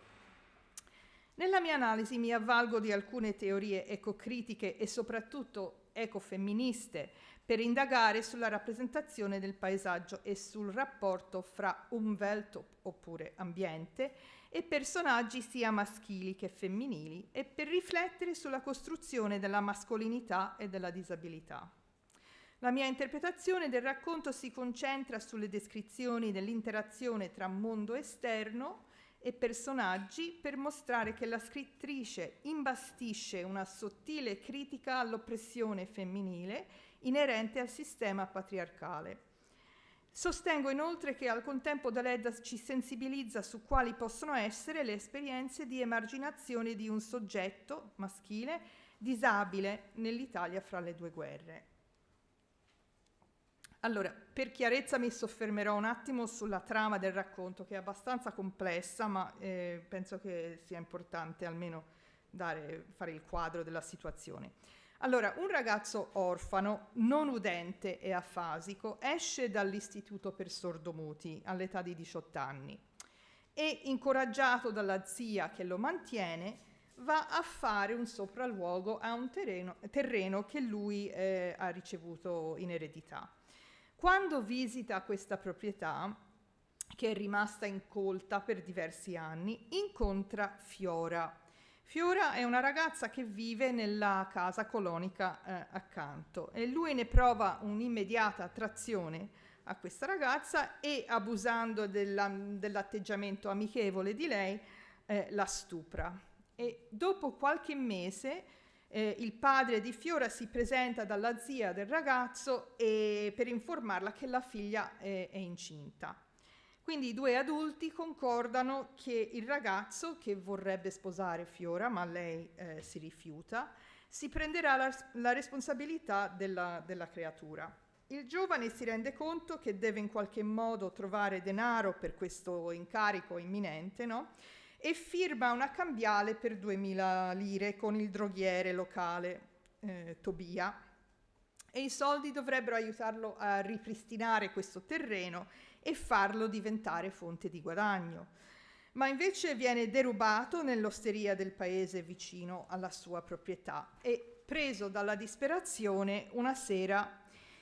Nella mia analisi mi avvalgo di alcune teorie ecocritiche e soprattutto ecofemministe per indagare sulla rappresentazione del paesaggio e sul rapporto fra Umwelt, oppure ambiente, e personaggi sia maschili che femminili, e per riflettere sulla costruzione della mascolinità e della disabilità. La mia interpretazione del racconto si concentra sulle descrizioni dell'interazione tra mondo esterno e personaggi per mostrare che la scrittrice imbastisce una sottile critica all'oppressione femminile inerente al sistema patriarcale. Sostengo inoltre che al contempo Daleda ci sensibilizza su quali possono essere le esperienze di emarginazione di un soggetto maschile disabile nell'Italia fra le due guerre. Allora, per chiarezza mi soffermerò un attimo sulla trama del racconto, che è abbastanza complessa, ma penso che sia importante almeno fare il quadro della situazione. Allora, un ragazzo orfano, non udente e afasico, esce dall'istituto per sordomuti all'età di 18 anni e, incoraggiato dalla zia che lo mantiene, va a fare un sopralluogo a un terreno che lui ha ricevuto in eredità. Quando visita questa proprietà, che è rimasta incolta per diversi anni, incontra Fiora. Fiora è una ragazza che vive nella casa colonica accanto e lui ne prova un'immediata attrazione a questa ragazza e, abusando dell'atteggiamento amichevole di lei, la stupra. E dopo qualche mese il padre di Fiora si presenta dalla zia del ragazzo per informarla che la figlia è incinta. Quindi i due adulti concordano che il ragazzo, che vorrebbe sposare Fiora, ma lei si rifiuta, si prenderà la responsabilità della creatura. Il giovane si rende conto che deve in qualche modo trovare denaro per questo incarico imminente, no? E firma una cambiale per 2000 lire con il droghiere locale Tobia, e i soldi dovrebbero aiutarlo a ripristinare questo terreno e farlo diventare fonte di guadagno. Ma invece viene derubato nell'osteria del paese vicino alla sua proprietà e, preso dalla disperazione, una sera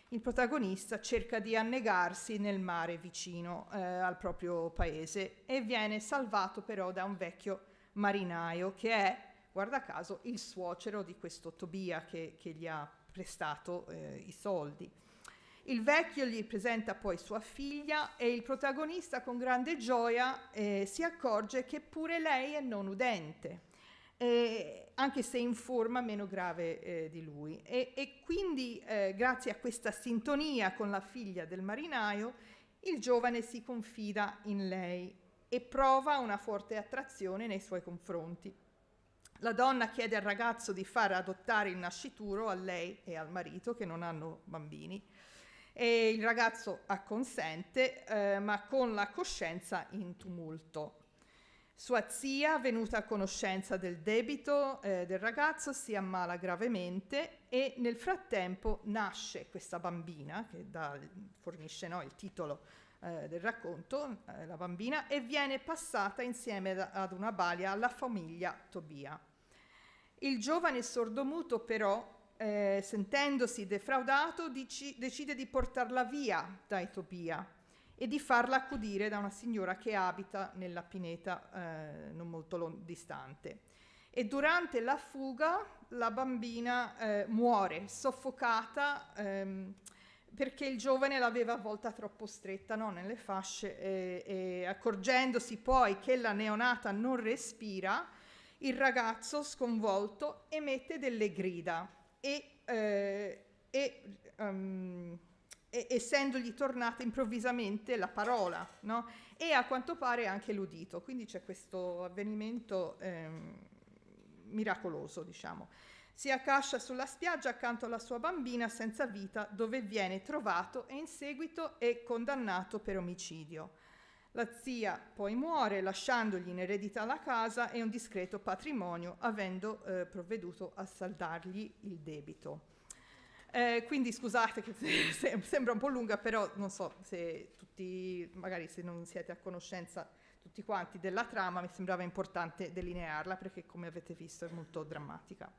il protagonista cerca di annegarsi nel mare vicino al proprio paese e viene salvato però da un vecchio marinaio che è, guarda caso, il suocero di questo Tobia che gli ha prestato i soldi. Il vecchio gli presenta poi sua figlia e il protagonista con grande gioia si accorge che pure lei è non udente, anche se in forma meno grave di lui, e quindi grazie a questa sintonia con la figlia del marinaio il giovane si confida in lei e prova una forte attrazione nei suoi confronti. La donna chiede al ragazzo di far adottare il nascituro a lei e al marito, che non hanno bambini, e il ragazzo acconsente, ma con la coscienza in tumulto. Sua zia, venuta a conoscenza del debito del ragazzo, si ammala gravemente e nel frattempo nasce questa bambina, che fornisce il titolo del racconto, la bambina, e viene passata insieme ad una balia alla famiglia Tobia. Il giovane sordomuto però, sentendosi defraudato, decide di portarla via dai Tobia e di farla accudire da una signora che abita nella pineta non molto distante. E durante la fuga la bambina muore soffocata perché il giovane l'aveva avvolta troppo stretta, no, nelle fasce, e accorgendosi poi che la neonata non respira, il ragazzo, sconvolto, emette delle grida essendogli tornata improvvisamente la parola, no? E a quanto pare anche l'udito, quindi c'è questo avvenimento miracoloso, diciamo. Si accascia sulla spiaggia accanto alla sua bambina senza vita, dove viene trovato e in seguito è condannato per omicidio. La zia poi muore, lasciandogli in eredità la casa e un discreto patrimonio, avendo provveduto a saldargli il debito. Quindi scusate che sembra un po' lunga, però non so se tutti, magari se non siete a conoscenza tutti quanti della trama, mi sembrava importante delinearla perché, come avete visto, è molto drammatica.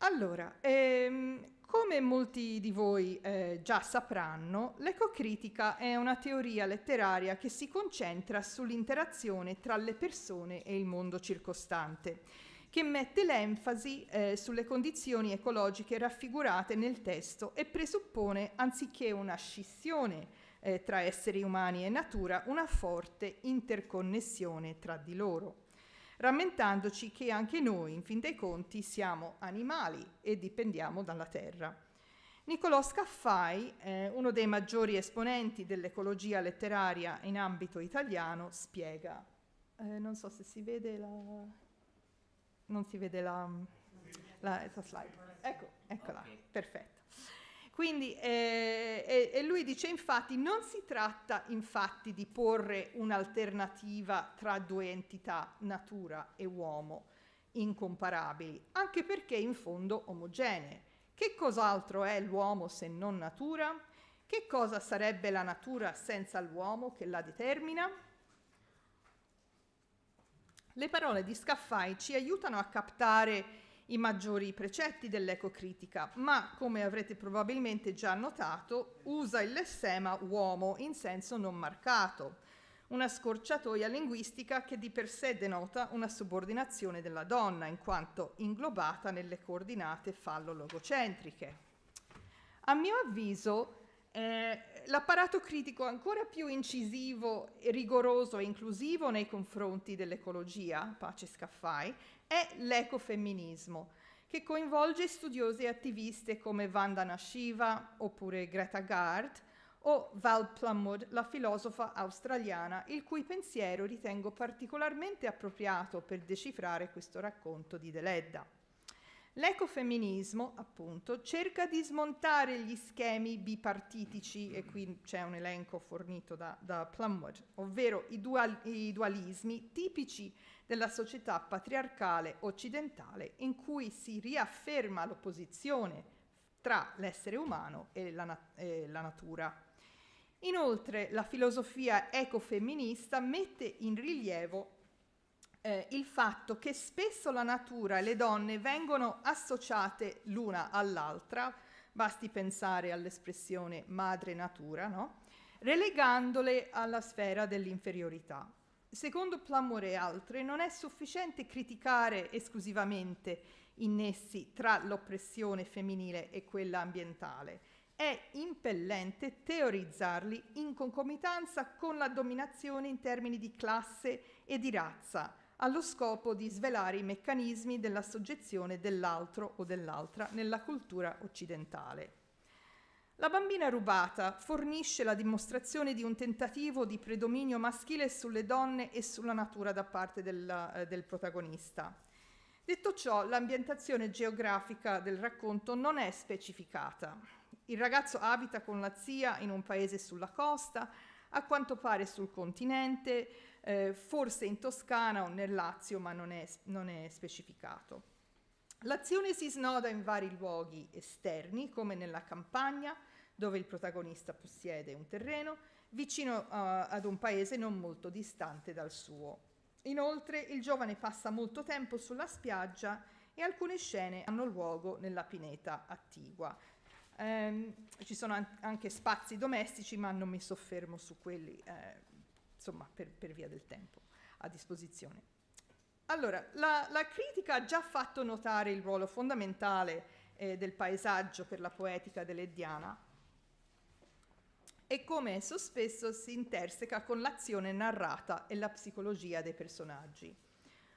Allora, come molti di voi già sapranno, l'ecocritica è una teoria letteraria che si concentra sull'interazione tra le persone e il mondo circostante, che mette l'enfasi sulle condizioni ecologiche raffigurate nel testo e presuppone, anziché una scissione tra esseri umani e natura, una forte interconnessione tra di loro, rammentandoci che anche noi, in fin dei conti, siamo animali e dipendiamo dalla terra. Niccolò Scaffai, uno dei maggiori esponenti dell'ecologia letteraria in ambito italiano, spiega. Non so se si vede non si vede la slide. Eccola, okay. Perfetto. Quindi e lui dice infatti non si tratta infatti di porre un'alternativa tra due entità, natura e uomo, incomparabili, anche perché in fondo omogenee. Che cos'altro è l'uomo se non natura? Che cosa sarebbe la natura senza l'uomo che la determina? Le parole di Scaffai ci aiutano a captare i maggiori precetti dell'ecocritica, ma, come avrete probabilmente già notato, usa il lessema uomo in senso non marcato, una scorciatoia linguistica che di per sé denota una subordinazione della donna, in quanto inglobata nelle coordinate fallo-logocentriche. A mio avviso, l'apparato critico ancora più incisivo, rigoroso e inclusivo nei confronti dell'ecologia, pace Scaffai, è l'ecofemminismo, che coinvolge studiosi e attiviste come Vandana Shiva oppure Greta Gard o Val Plumwood, la filosofa australiana, il cui pensiero ritengo particolarmente appropriato per decifrare questo racconto di Deledda. L'ecofemminismo, appunto, cerca di smontare gli schemi bipartitici, e qui c'è un elenco fornito da Plumwood, ovvero i dualismi tipici della società patriarcale occidentale, in cui si riafferma l'opposizione tra l'essere umano e la natura. Inoltre, la filosofia ecofemminista mette in rilievo il fatto che spesso la natura e le donne vengono associate l'una all'altra, basti pensare all'espressione madre natura, no? Relegandole alla sfera dell'inferiorità. Secondo Plumwood e altri, non è sufficiente criticare esclusivamente i nessi tra l'oppressione femminile e quella ambientale. È impellente teorizzarli in concomitanza con la dominazione in termini di classe e di razza, allo scopo di svelare i meccanismi della soggezione dell'altro o dell'altra nella cultura occidentale. La bambina rubata fornisce la dimostrazione di un tentativo di predominio maschile sulle donne e sulla natura da parte del protagonista. Detto ciò, l'ambientazione geografica del racconto non è specificata. Il ragazzo abita con la zia in un paese sulla costa, a quanto pare sul continente, forse in Toscana o nel Lazio, ma non è specificato. L'azione si snoda in vari luoghi esterni, come nella campagna, dove il protagonista possiede un terreno, vicino ad un paese non molto distante dal suo. Inoltre, il giovane passa molto tempo sulla spiaggia e alcune scene hanno luogo nella pineta attigua. Ci sono anche spazi domestici, ma non mi soffermo su quelli, insomma, per via del tempo a disposizione. Allora, la critica ha già fatto notare il ruolo fondamentale del paesaggio per la poetica deleddiana e come esso spesso si interseca con l'azione narrata e la psicologia dei personaggi.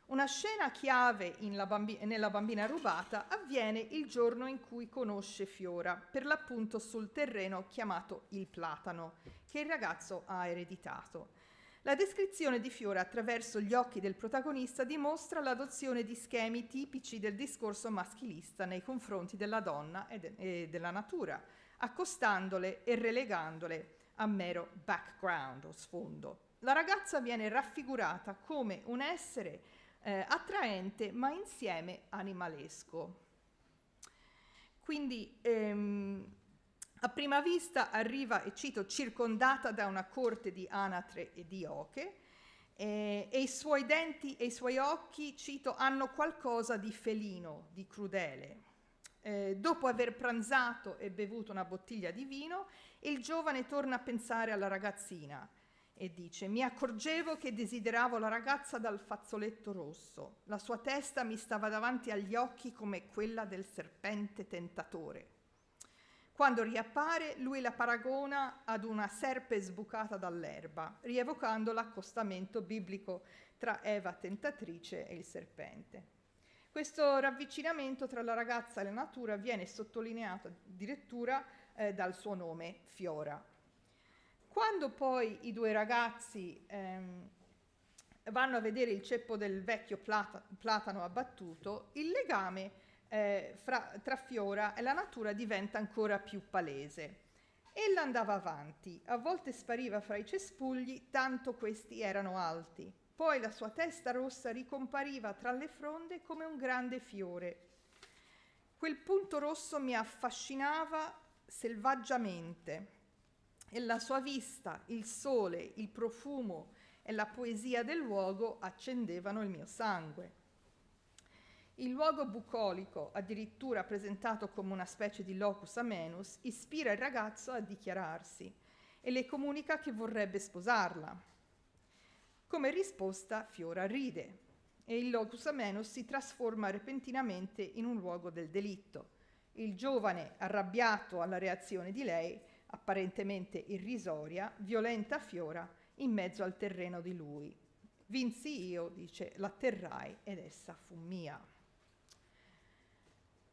Una scena chiave nella bambina rubata avviene il giorno in cui conosce Fiora, per l'appunto sul terreno chiamato il Platano, che il ragazzo ha ereditato. La descrizione di Fiora attraverso gli occhi del protagonista dimostra l'adozione di schemi tipici del discorso maschilista nei confronti della donna e della natura, accostandole e relegandole a mero background o sfondo. La ragazza viene raffigurata come un essere attraente ma insieme animalesco. Quindi a prima vista arriva, e cito, circondata da una corte di anatre e di oche, e i suoi denti e i suoi occhi, cito, hanno qualcosa di felino, di crudele. Dopo aver pranzato e bevuto una bottiglia di vino, il giovane torna a pensare alla ragazzina e dice: mi accorgevo che desideravo la ragazza dal fazzoletto rosso. La sua testa mi stava davanti agli occhi come quella del serpente tentatore. Quando riappare, lui la paragona ad una serpe sbucata dall'erba, rievocando l'accostamento biblico tra Eva tentatrice e il serpente. Questo ravvicinamento tra la ragazza e la natura viene sottolineato addirittura dal suo nome, Fiora. Quando poi i due ragazzi vanno a vedere il ceppo del vecchio platano abbattuto, il legame tra Fiora e la natura diventa ancora più palese. Ella andava avanti, a volte spariva fra i cespugli, tanto questi erano alti. Poi la sua testa rossa ricompariva tra le fronde come un grande fiore. Quel punto rosso mi affascinava selvaggiamente e la sua vista, il sole, il profumo e la poesia del luogo accendevano il mio sangue. Il luogo bucolico, addirittura presentato come una specie di locus amenus, ispira il ragazzo a dichiararsi e le comunica che vorrebbe sposarla. Come risposta, Fiora ride e il locus amenus si trasforma repentinamente in un luogo del delitto. Il giovane, arrabbiato alla reazione di lei, apparentemente irrisoria, violenta Fiora in mezzo al terreno di lui. Vinsi io, dice, l'atterrai ed essa fu mia.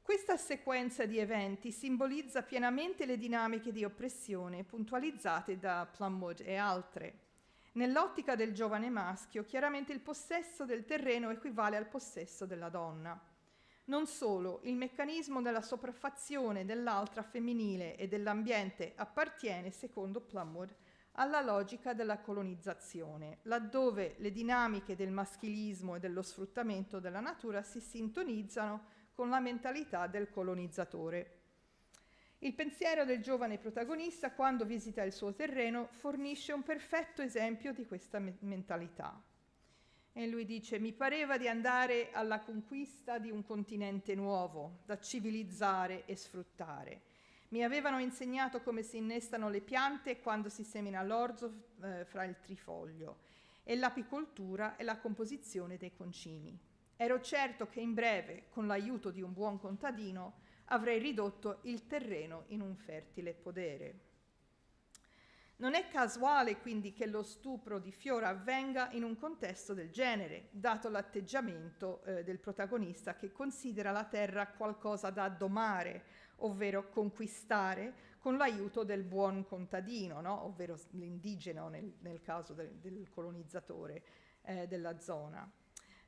Questa sequenza di eventi simbolizza pienamente le dinamiche di oppressione puntualizzate da Plumwood e altre. Nell'ottica del giovane maschio, chiaramente il possesso del terreno equivale al possesso della donna. Non solo, il meccanismo della sopraffazione dell'altra femminile e dell'ambiente appartiene, secondo Plumwood, alla logica della colonizzazione, laddove le dinamiche del maschilismo e dello sfruttamento della natura si sintonizzano con la mentalità del colonizzatore. Il pensiero del giovane protagonista, quando visita il suo terreno, fornisce un perfetto esempio di questa mentalità. E lui dice: mi pareva di andare alla conquista di un continente nuovo, da civilizzare e sfruttare. Mi avevano insegnato come si innestano le piante quando si semina l'orzo fra il trifoglio, e l'apicoltura e la composizione dei concimi. Ero certo che in breve, con l'aiuto di un buon contadino, avrei ridotto il terreno in un fertile podere. Non è casuale quindi che lo stupro di Fiora avvenga in un contesto del genere, dato l'atteggiamento del protagonista che considera la terra qualcosa da domare, ovvero conquistare con l'aiuto del buon contadino, no? Ovvero l'indigeno nel caso del colonizzatore della zona.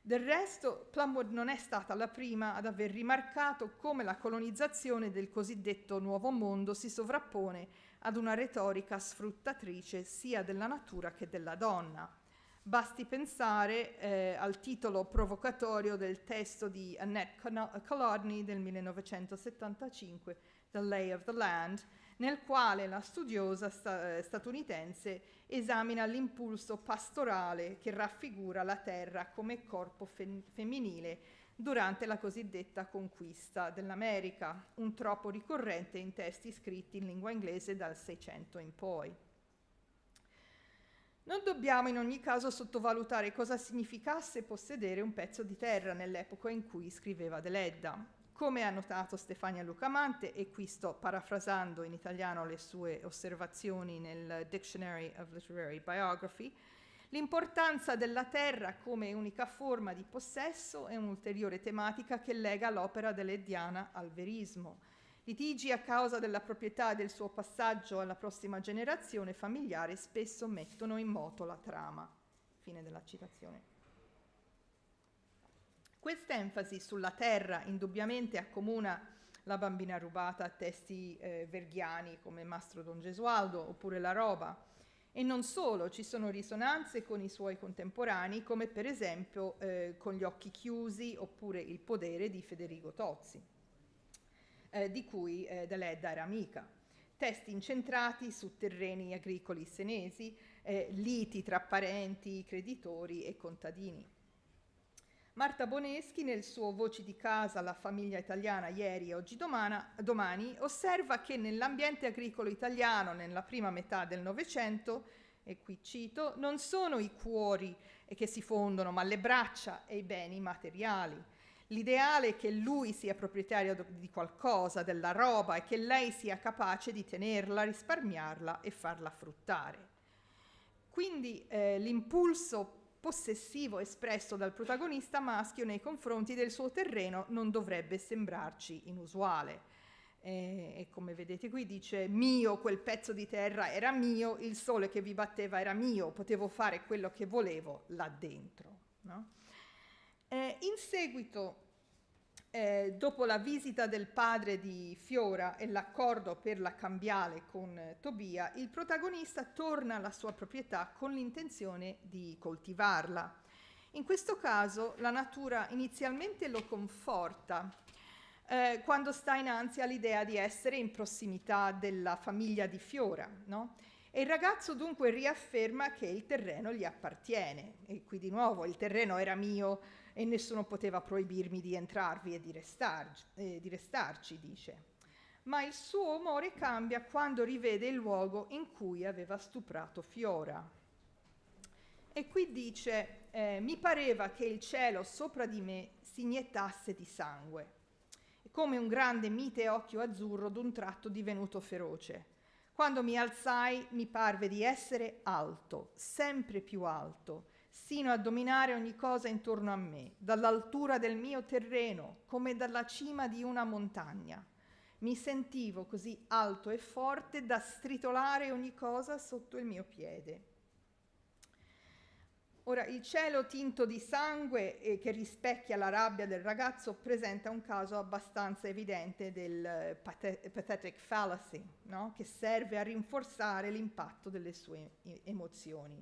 Del resto, Plumwood non è stata la prima ad aver rimarcato come la colonizzazione del cosiddetto Nuovo Mondo si sovrappone ad una retorica sfruttatrice sia della natura che della donna. Basti pensare al titolo provocatorio del testo di Annette Kolodny del 1975, The Lay of the Land, nel quale la studiosa statunitense esamina l'impulso pastorale che raffigura la terra come corpo femminile durante la cosiddetta conquista dell'America, un troppo ricorrente in testi scritti in lingua inglese dal 600 in poi. Non dobbiamo in ogni caso sottovalutare cosa significasse possedere un pezzo di terra nell'epoca in cui scriveva Deledda. Come ha notato Stefania Lucamante, e qui sto parafrasando in italiano le sue osservazioni nel Dictionary of Literary Biography, l'importanza della terra come unica forma di possesso è un'ulteriore tematica che lega l'opera deleddiana al verismo. Litigi a causa della proprietà e del suo passaggio alla prossima generazione familiare spesso mettono in moto la trama. Fine della citazione. Quest'enfasi sulla terra indubbiamente accomuna La bambina rubata a testi verghiani come Mastro Don Gesualdo oppure La roba, e non solo, ci sono risonanze con i suoi contemporanei come per esempio Con gli occhi chiusi oppure Il podere di Federico Tozzi. di cui Deledda era amica. Testi incentrati su terreni agricoli senesi, liti tra parenti, creditori e contadini. Marta Boneschi, nel suo Voci di casa, la famiglia italiana ieri e oggi domani, osserva che nell'ambiente agricolo italiano, nella prima metà del Novecento, e qui cito, non sono i cuori che si fondono, ma le braccia e i beni materiali. L'ideale è che lui sia proprietario di qualcosa, della roba, e che lei sia capace di tenerla, risparmiarla e farla fruttare. Quindi l'impulso possessivo espresso dal protagonista maschio nei confronti del suo terreno non dovrebbe sembrarci inusuale. E come vedete qui dice: mio, quel pezzo di terra era mio, il sole che vi batteva era mio, potevo fare quello che volevo là dentro, no? In seguito, dopo la visita del padre di Fiora e l'accordo per la cambiale con Tobia, il protagonista torna alla sua proprietà con l'intenzione di coltivarla. In questo caso la natura inizialmente lo conforta quando sta innanzi all'idea di essere in prossimità della famiglia di Fiora, no? E il ragazzo dunque riafferma che il terreno gli appartiene, e qui di nuovo il terreno era mio e nessuno poteva proibirmi di entrarvi e di restarci, dice. Ma il suo umore cambia quando rivede il luogo in cui aveva stuprato Fiora. E qui dice: mi pareva che il cielo sopra di me si iniettasse di sangue, come un grande mite occhio azzurro d'un tratto divenuto feroce. Quando mi alzai mi parve di essere alto, sempre più alto, sino a dominare ogni cosa intorno a me, dall'altura del mio terreno, come dalla cima di una montagna. Mi sentivo così alto e forte da stritolare ogni cosa sotto il mio piede. Ora, il cielo tinto di sangue che rispecchia la rabbia del ragazzo presenta un caso abbastanza evidente del pathetic fallacy, no? Che serve a rinforzare l'impatto delle sue emozioni.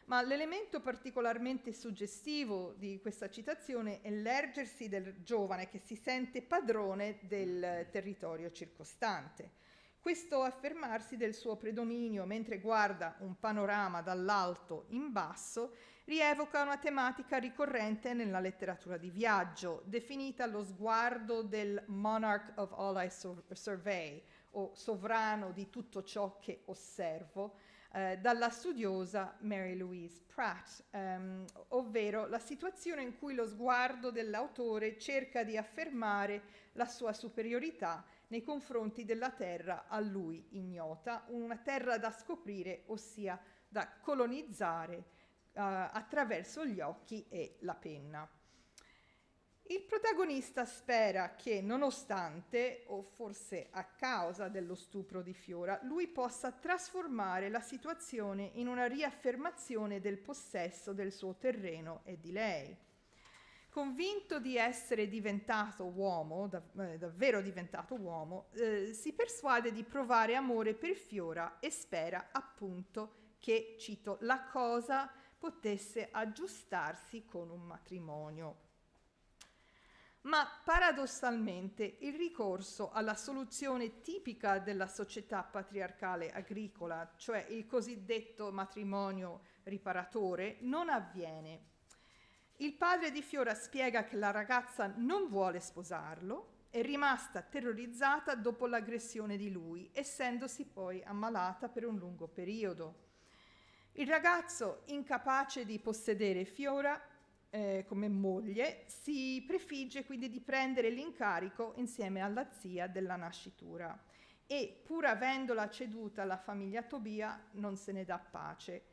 Ma l'elemento particolarmente suggestivo di questa citazione è l'ergersi del giovane che si sente padrone del territorio circostante. Questo affermarsi del suo predominio mentre guarda un panorama dall'alto in basso rievoca una tematica ricorrente nella letteratura di viaggio, definita lo sguardo del monarch of all I survey, o sovrano di tutto ciò che osservo, dalla studiosa Mary Louise Pratt, ovvero la situazione in cui lo sguardo dell'autore cerca di affermare la sua superiorità nei confronti della terra a lui ignota, una terra da scoprire, ossia da colonizzare attraverso gli occhi e la penna. Il protagonista spera che, nonostante, o forse a causa dello stupro di Fiora, lui possa trasformare la situazione in una riaffermazione del possesso del suo terreno e di lei. Convinto di essere diventato uomo, davvero diventato uomo, si persuade di provare amore per Fiora e spera appunto che, cito, la cosa potesse aggiustarsi con un matrimonio. Ma paradossalmente il ricorso alla soluzione tipica della società patriarcale agricola, cioè il cosiddetto matrimonio riparatore, non avviene. Il padre di Fiora spiega che la ragazza non vuole sposarlo, è rimasta terrorizzata dopo l'aggressione di lui, essendosi poi ammalata per un lungo periodo. Il ragazzo, incapace di possedere Fiora come moglie, si prefigge quindi di prendere l'incarico insieme alla zia della nascitura e, pur avendola ceduta alla famiglia Tobia, non se ne dà pace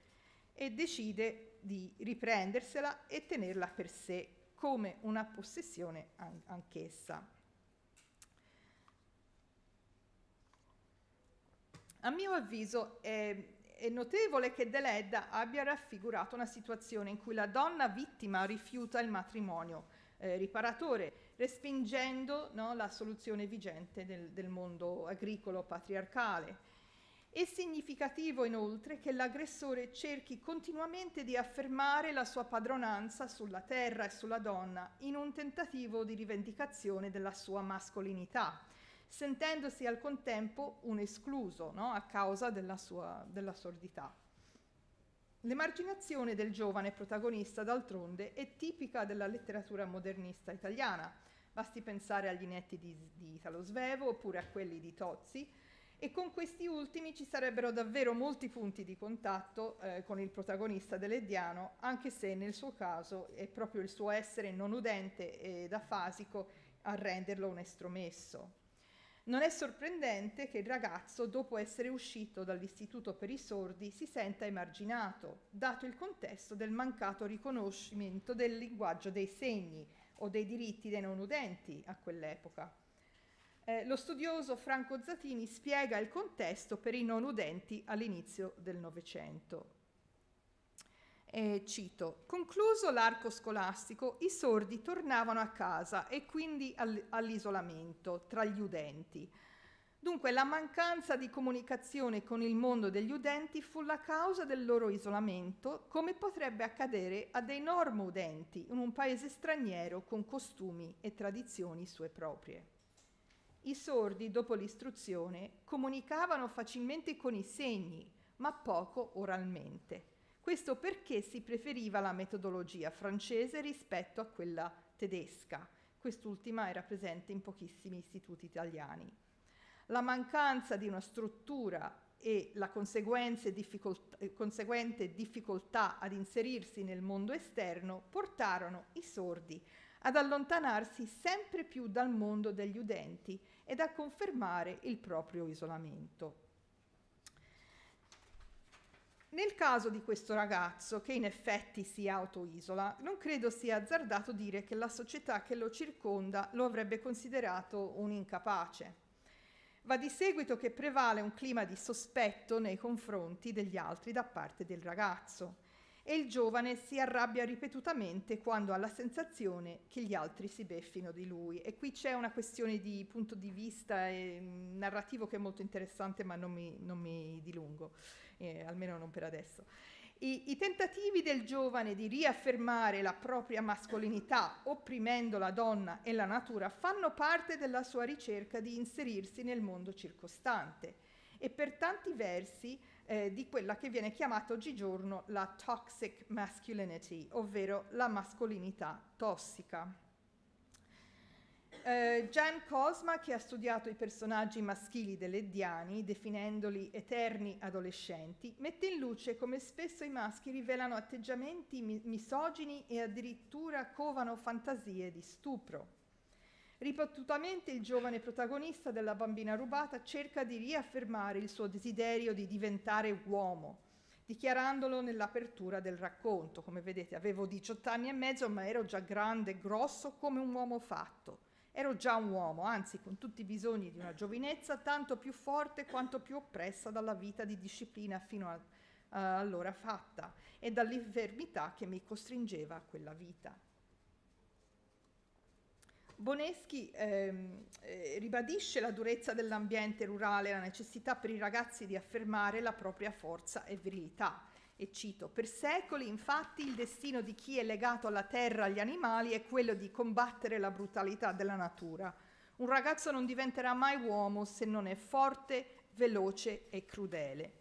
e decide di riprendersela e tenerla per sé come una possessione anch'essa. A mio avviso è notevole che Deledda abbia raffigurato una situazione in cui la donna vittima rifiuta il matrimonio riparatore, respingendo, no, la soluzione vigente del mondo agricolo patriarcale. È significativo inoltre che l'aggressore cerchi continuamente di affermare la sua padronanza sulla terra e sulla donna in un tentativo di rivendicazione della sua mascolinità, sentendosi al contempo un escluso, no? A causa della sordità. L'emarginazione del giovane protagonista, d'altronde, è tipica della letteratura modernista italiana. Basti pensare agli inetti di Italo Svevo oppure a quelli di Tozzi, e con questi ultimi ci sarebbero davvero molti punti di contatto con il protagonista dell'Ediano, anche se nel suo caso è proprio il suo essere non udente ed afasico a renderlo un estromesso. Non è sorprendente che il ragazzo, dopo essere uscito dall'istituto per i sordi, si senta emarginato, dato il contesto del mancato riconoscimento del linguaggio dei segni o dei diritti dei non udenti a quell'epoca. Lo studioso Franco Zatini spiega il contesto per i non udenti all'inizio del Novecento. Cito: concluso l'arco scolastico, i sordi tornavano a casa e quindi all'isolamento tra gli udenti. Dunque la mancanza di comunicazione con il mondo degli udenti fu la causa del loro isolamento, come potrebbe accadere a dei normo-udenti in un paese straniero con costumi e tradizioni sue proprie. I sordi, dopo l'istruzione, comunicavano facilmente con i segni, ma poco oralmente. Questo perché si preferiva la metodologia francese rispetto a quella tedesca. Quest'ultima era presente in pochissimi istituti italiani. La mancanza di una struttura e la conseguente difficoltà ad inserirsi nel mondo esterno portarono i sordi ad allontanarsi sempre più dal mondo degli udenti ed a confermare il proprio isolamento. Nel caso di questo ragazzo, che in effetti si autoisola, non credo sia azzardato dire che la società che lo circonda lo avrebbe considerato un incapace. Va di seguito che prevale un clima di sospetto nei confronti degli altri da parte del ragazzo, e il giovane si arrabbia ripetutamente quando ha la sensazione che gli altri si beffino di lui. E qui c'è una questione di punto di vista narrativo che è molto interessante, ma non mi dilungo, almeno non per adesso. I tentativi del giovane di riaffermare la propria mascolinità, opprimendo la donna e la natura, fanno parte della sua ricerca di inserirsi nel mondo circostante e per tanti versi di quella che viene chiamata oggigiorno la toxic masculinity, ovvero la mascolinità tossica. Jan Kosma, che ha studiato i personaggi maschili dell'Ediani, definendoli eterni adolescenti, mette in luce come spesso i maschi rivelano atteggiamenti misogini e addirittura covano fantasie di stupro. Ripetutamente il giovane protagonista della Bambina rubata cerca di riaffermare il suo desiderio di diventare uomo, dichiarandolo nell'apertura del racconto. Come vedete, avevo 18 anni e mezzo, ma ero già grande e grosso come un uomo fatto. Ero già un uomo, anzi con tutti i bisogni di una giovinezza tanto più forte quanto più oppressa dalla vita di disciplina fino a allora fatta e dall'infermità che mi costringeva a quella vita. Boneschi ribadisce la durezza dell'ambiente rurale e la necessità per i ragazzi di affermare la propria forza e virilità. E cito: per secoli, infatti, il destino di chi è legato alla terra e agli animali è quello di combattere la brutalità della natura. Un ragazzo non diventerà mai uomo se non è forte, veloce e crudele.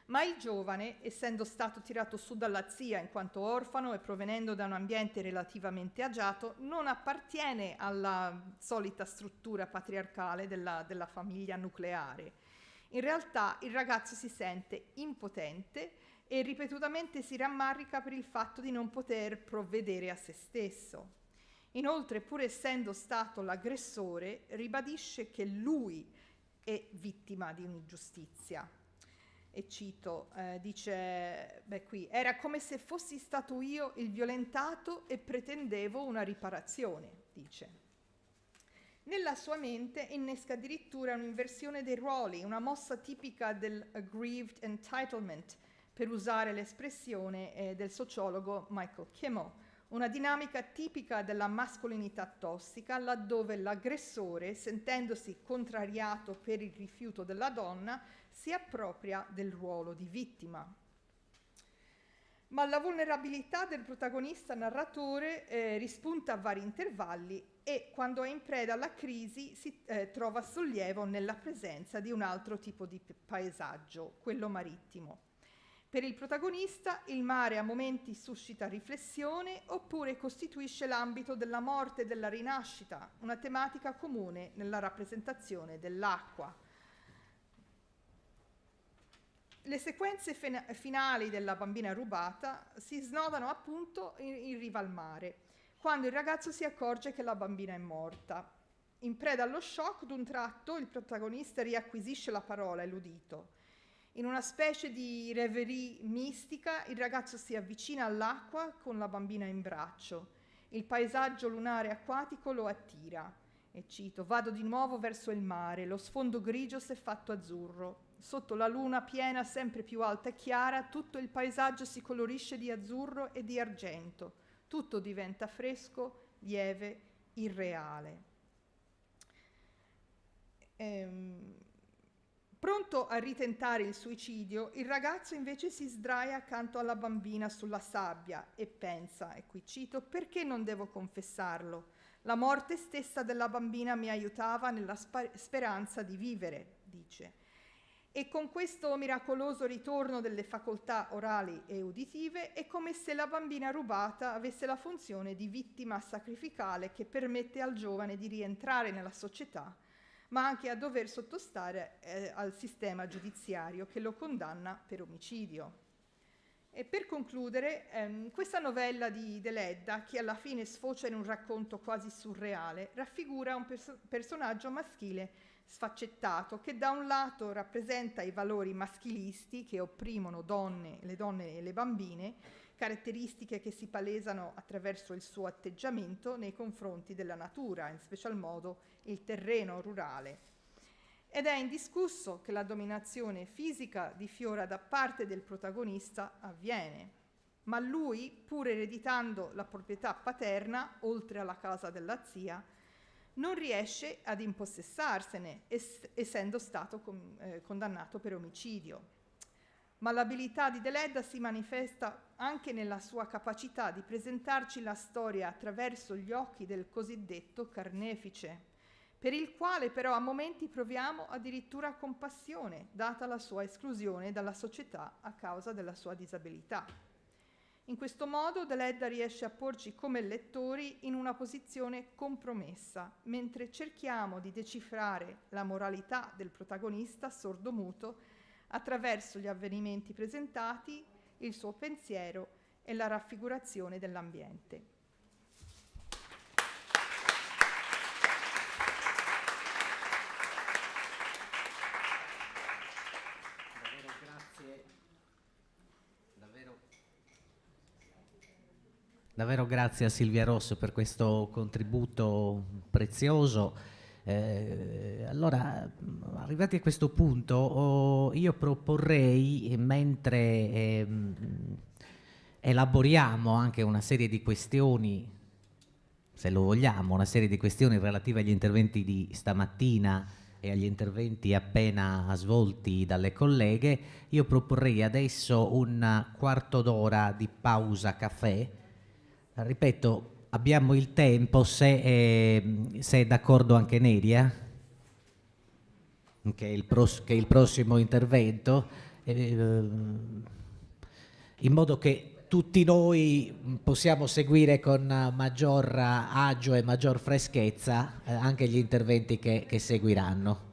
Ma il giovane, essendo stato tirato su dalla zia in quanto orfano e provenendo da un ambiente relativamente agiato, non appartiene alla solita struttura patriarcale della famiglia nucleare. In realtà il ragazzo si sente impotente e ripetutamente si rammarica per il fatto di non poter provvedere a se stesso. Inoltre, pur essendo stato l'aggressore, ribadisce che lui è vittima di un'ingiustizia. E cito, dice, qui, era come se fossi stato io il violentato e pretendevo una riparazione, dice. Nella sua mente innesca addirittura un'inversione dei ruoli, una mossa tipica del aggrieved entitlement, per usare l'espressione del sociologo Michael Kimmel, una dinamica tipica della mascolinità tossica, laddove l'aggressore, sentendosi contrariato per il rifiuto della donna, si appropria del ruolo di vittima. Ma la vulnerabilità del protagonista narratore rispunta a vari intervalli e quando è in preda alla crisi si trova sollievo nella presenza di un altro tipo di paesaggio, quello marittimo. Per il protagonista il mare a momenti suscita riflessione oppure costituisce l'ambito della morte e della rinascita, una tematica comune nella rappresentazione dell'acqua. Le sequenze finali della bambina rubata si snodano appunto in riva al mare, quando il ragazzo si accorge che la bambina è morta. In preda allo shock, d'un tratto il protagonista riacquisisce la parola e l'udito. In una specie di reverie mistica, il ragazzo si avvicina all'acqua con la bambina in braccio. Il paesaggio lunare acquatico lo attira. E cito: vado di nuovo verso il mare, lo sfondo grigio si è fatto azzurro. Sotto la luna piena sempre più alta e chiara, tutto il paesaggio si colorisce di azzurro e di argento. Tutto diventa fresco, lieve, irreale. Pronto a ritentare il suicidio, il ragazzo invece si sdraia accanto alla bambina sulla sabbia e pensa, e qui cito: perché non devo confessarlo? La morte stessa della bambina mi aiutava nella speranza di vivere, dice. E con questo miracoloso ritorno delle facoltà orali e uditive è come se la bambina rubata avesse la funzione di vittima sacrificale che permette al giovane di rientrare nella società, ma anche a dover sottostare al sistema giudiziario che lo condanna per omicidio. E per concludere, questa novella di Deledda, che alla fine sfocia in un racconto quasi surreale, raffigura un personaggio maschile sfaccettato che da un lato rappresenta i valori maschilisti che opprimono le donne e le bambine, caratteristiche che si palesano attraverso il suo atteggiamento nei confronti della natura, in special modo il terreno rurale. Ed è indiscusso che la dominazione fisica di Fiora da parte del protagonista avviene, ma lui, pur ereditando la proprietà paterna, oltre alla casa della zia, non riesce ad impossessarsene, essendo stato condannato per omicidio. Ma l'abilità di Deledda si manifesta anche nella sua capacità di presentarci la storia attraverso gli occhi del cosiddetto carnefice, per il quale però a momenti proviamo addirittura compassione, data la sua esclusione dalla società a causa della sua disabilità. In questo modo Deledda riesce a porci come lettori in una posizione compromessa, mentre cerchiamo di decifrare la moralità del protagonista sordomuto attraverso gli avvenimenti presentati, il suo pensiero e la raffigurazione dell'ambiente. Davvero grazie a Silvia Rosso per questo contributo prezioso. Allora, arrivati a questo punto, io proporrei, mentre elaboriamo anche una serie di questioni, se lo vogliamo, una serie di questioni relative agli interventi di stamattina e agli interventi appena svolti dalle colleghe, io proporrei adesso un quarto d'ora di pausa caffè. Ripeto, abbiamo il tempo, se è d'accordo anche Neria, che è il prossimo intervento, in modo che tutti noi possiamo seguire con maggior agio e maggior freschezza anche gli interventi che seguiranno.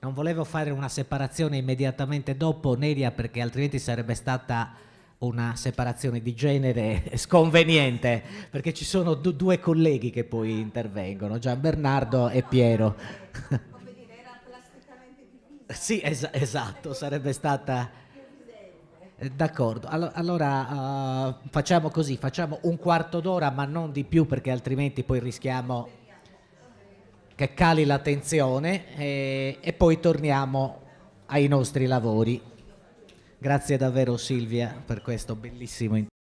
Non volevo fare una separazione immediatamente dopo, Neria, perché altrimenti sarebbe stata una separazione di genere sconveniente, perché ci sono due colleghi che poi intervengono, Gian Bernardo e Piero. Come dire, era plasticamente divisa. Sì, esatto, sarebbe stata... D'accordo, allora facciamo così, facciamo un quarto d'ora ma non di più, perché altrimenti poi rischiamo che cali la tensione, e poi torniamo ai nostri lavori. Grazie davvero Silvia per questo bellissimo intervento.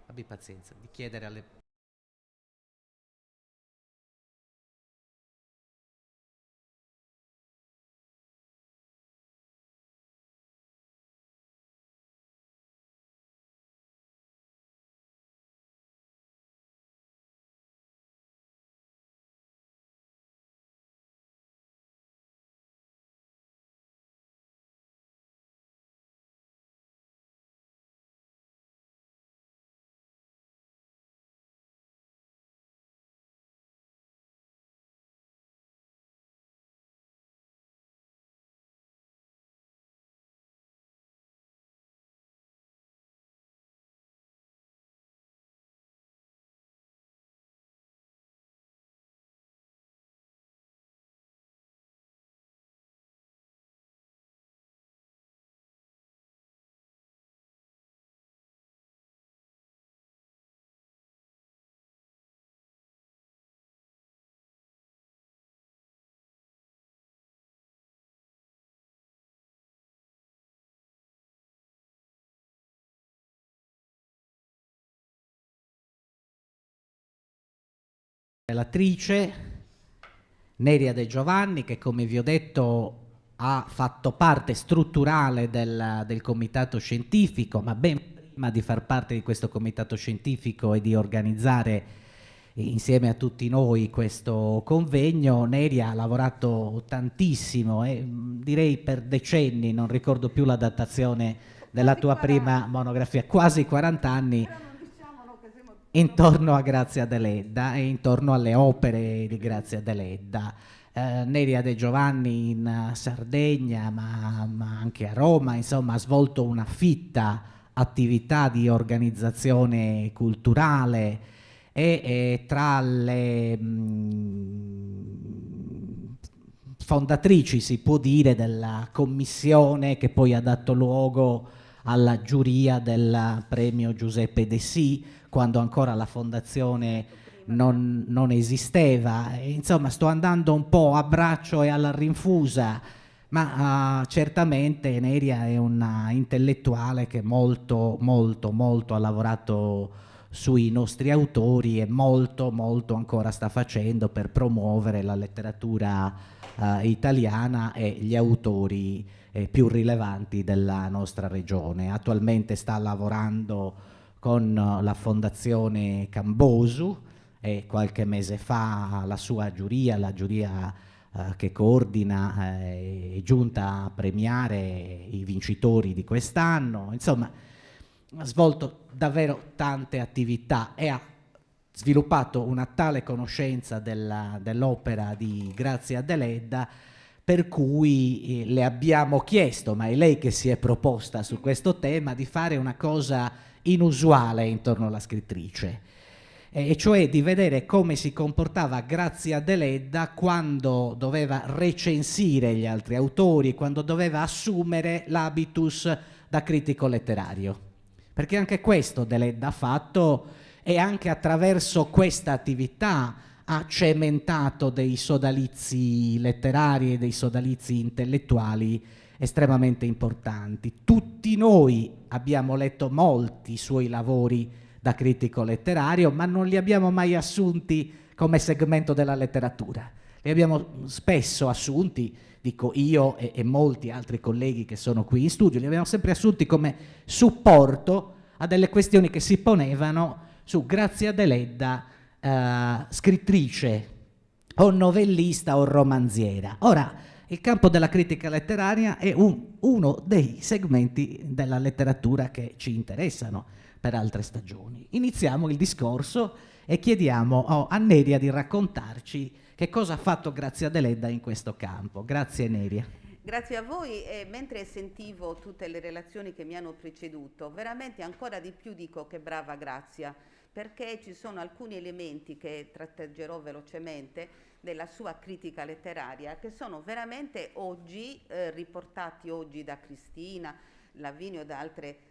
Abbi pazienza di chiedere alle... relatrice Neria De Giovanni, che come vi ho detto ha fatto parte strutturale del comitato scientifico, ma ben prima di far parte di questo comitato scientifico e di organizzare insieme a tutti noi questo convegno, Neria ha lavorato tantissimo, direi per decenni, non ricordo più la datazione della tua prima monografia, quasi 40 anni, intorno a Grazia Deledda e intorno alle opere di Grazia Deledda. Neria De Giovanni in Sardegna, ma anche a Roma, insomma, ha svolto una fitta attività di organizzazione culturale e tra le fondatrici, si può dire, della commissione che poi ha dato luogo alla giuria del premio Giuseppe De Sì, quando ancora la fondazione non esisteva. Insomma, sto andando un po' a braccio e alla rinfusa, ma certamente Neria è una intellettuale che molto ha lavorato sui nostri autori e molto ancora sta facendo per promuovere la letteratura italiana e gli autori più rilevanti della nostra regione. Attualmente sta lavorando con la Fondazione Cambosu e qualche mese fa la sua giuria, la giuria che coordina, è giunta a premiare i vincitori di quest'anno. Insomma, ha svolto davvero tante attività e ha sviluppato una tale conoscenza dell'opera di Grazia Deledda per cui le abbiamo chiesto, ma è lei che si è proposta su questo tema, di fare una cosa inusuale intorno alla scrittrice, e cioè di vedere come si comportava Grazia Deledda quando doveva recensire gli altri autori, quando doveva assumere l'habitus da critico letterario, perché anche questo Deledda ha fatto, e anche attraverso questa attività ha cementato dei sodalizi letterari e dei sodalizi intellettuali estremamente importanti. Tutti noi abbiamo letto molti suoi lavori da critico letterario, ma non li abbiamo mai assunti come segmento della letteratura. Li abbiamo spesso assunti, dico io e molti altri colleghi che sono qui in studio, li abbiamo sempre assunti come supporto a delle questioni che si ponevano su Grazia Deledda, scrittrice o novellista o romanziera. Ora, il campo della critica letteraria è uno dei segmenti della letteratura che ci interessano per altre stagioni. Iniziamo il discorso e chiediamo a Neria di raccontarci che cosa ha fatto Grazia Deledda in questo campo. Grazie Neria. Grazie a voi, e mentre sentivo tutte le relazioni che mi hanno preceduto, veramente ancora di più dico che brava Grazia, perché ci sono alcuni elementi che tratteggerò velocemente della sua critica letteraria che sono veramente oggi riportati oggi da Cristina Lavinio e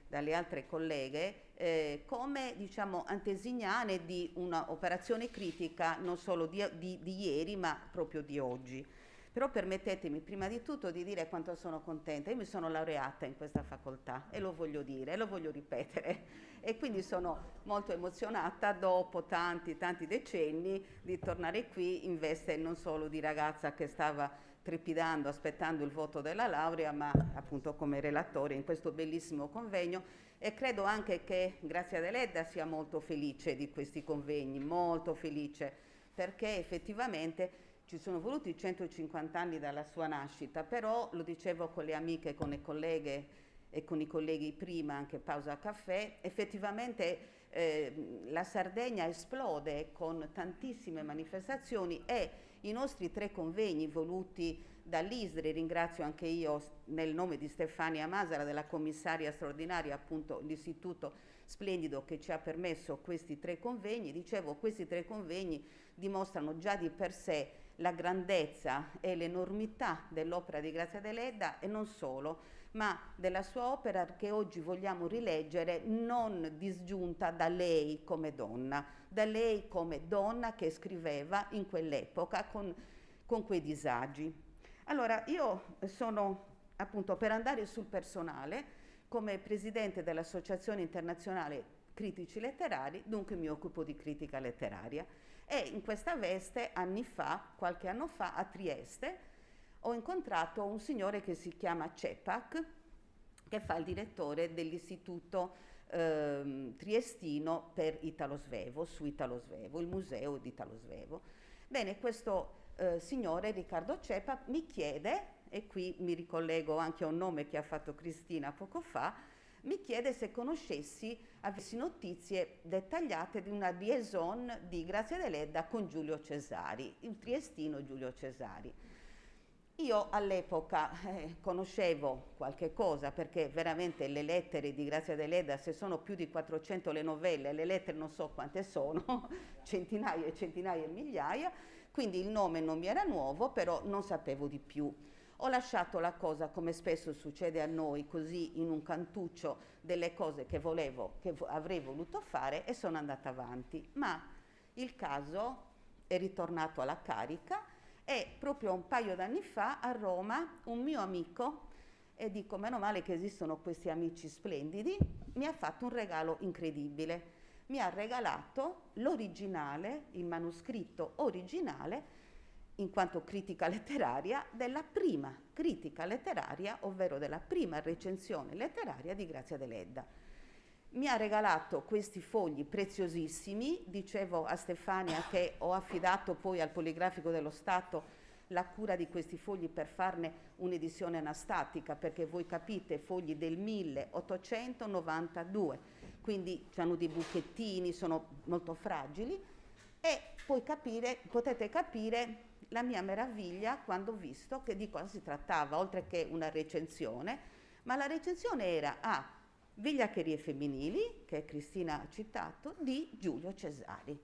dalle altre colleghe come diciamo antesignane di una operazione critica non solo di ieri ma proprio di oggi. Però permettetemi prima di tutto di dire quanto sono contenta. Io mi sono laureata in questa facoltà e lo voglio dire, e lo voglio ripetere. E quindi sono molto emozionata dopo tanti decenni di tornare qui in veste non solo di ragazza che stava trepidando, aspettando il voto della laurea, ma appunto come relatore in questo bellissimo convegno. E credo anche che Grazia Deledda sia molto felice di questi convegni, molto felice, perché effettivamente ci sono voluti 150 anni dalla sua nascita, però lo dicevo con le amiche, con le colleghe e con i colleghi prima, anche pausa caffè, effettivamente la Sardegna esplode con tantissime manifestazioni e i nostri 3 convegni voluti dall'ISDRI, ringrazio anche io nel nome di Stefania Masara, della commissaria straordinaria, appunto l'istituto splendido che ci ha permesso questi 3 convegni. Dicevo, questi 3 convegni dimostrano già di per sé la grandezza e l'enormità dell'opera di Grazia Deledda e non solo, ma della sua opera che oggi vogliamo rileggere non disgiunta da lei come donna che scriveva in quell'epoca con quei disagi. Allora, io sono appunto, per andare sul personale, come presidente dell'Associazione Internazionale Critici Letterari, dunque mi occupo di critica letteraria. E in questa veste qualche anno fa, a Trieste, ho incontrato un signore che si chiama Cepak, che fa il direttore dell'istituto triestino per Italo Svevo, su Italo Svevo, il museo di Italo Svevo. Bene, questo signore, Riccardo Cepak, mi chiede, e qui mi ricollego anche a un nome che ha fatto Cristina poco fa, mi chiede se avessi notizie dettagliate di una liaison di Grazia Deledda con Giulio Cesari, il triestino Giulio Cesari. Io all'epoca conoscevo qualche cosa, perché veramente le lettere di Grazia Deledda, se sono più di 400 le novelle, le lettere non so quante sono, centinaia e centinaia e migliaia, quindi il nome non mi era nuovo, però non sapevo di più. Ho lasciato la cosa, come spesso succede a noi, così in un cantuccio delle cose che avrei voluto fare, e sono andata avanti. Ma il caso è ritornato alla carica e proprio un paio d'anni fa a Roma un mio amico, e dico meno male che esistono questi amici splendidi, mi ha fatto un regalo incredibile. Mi ha regalato l'originale, il manoscritto originale, in quanto critica letteraria, della prima critica letteraria, ovvero della prima recensione letteraria di Grazia Deledda. Mi ha regalato questi fogli preziosissimi. Dicevo a Stefania che ho affidato poi al Poligrafico dello Stato la cura di questi fogli per farne un'edizione anastatica, perché voi capite, fogli del 1892, quindi hanno dei buchettini, sono molto fragili, e poi potete capire la mia meraviglia quando ho visto che di cosa si trattava, oltre che una recensione, ma la recensione era a Vigliaccherie femminili, che Cristina ha citato, di Giulio Cesari.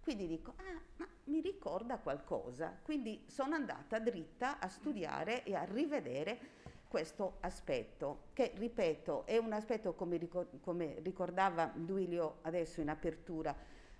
Quindi dico, ma mi ricorda qualcosa, quindi sono andata dritta a studiare e a rivedere questo aspetto, che ripeto è un aspetto, come ricordava Duilio adesso in apertura,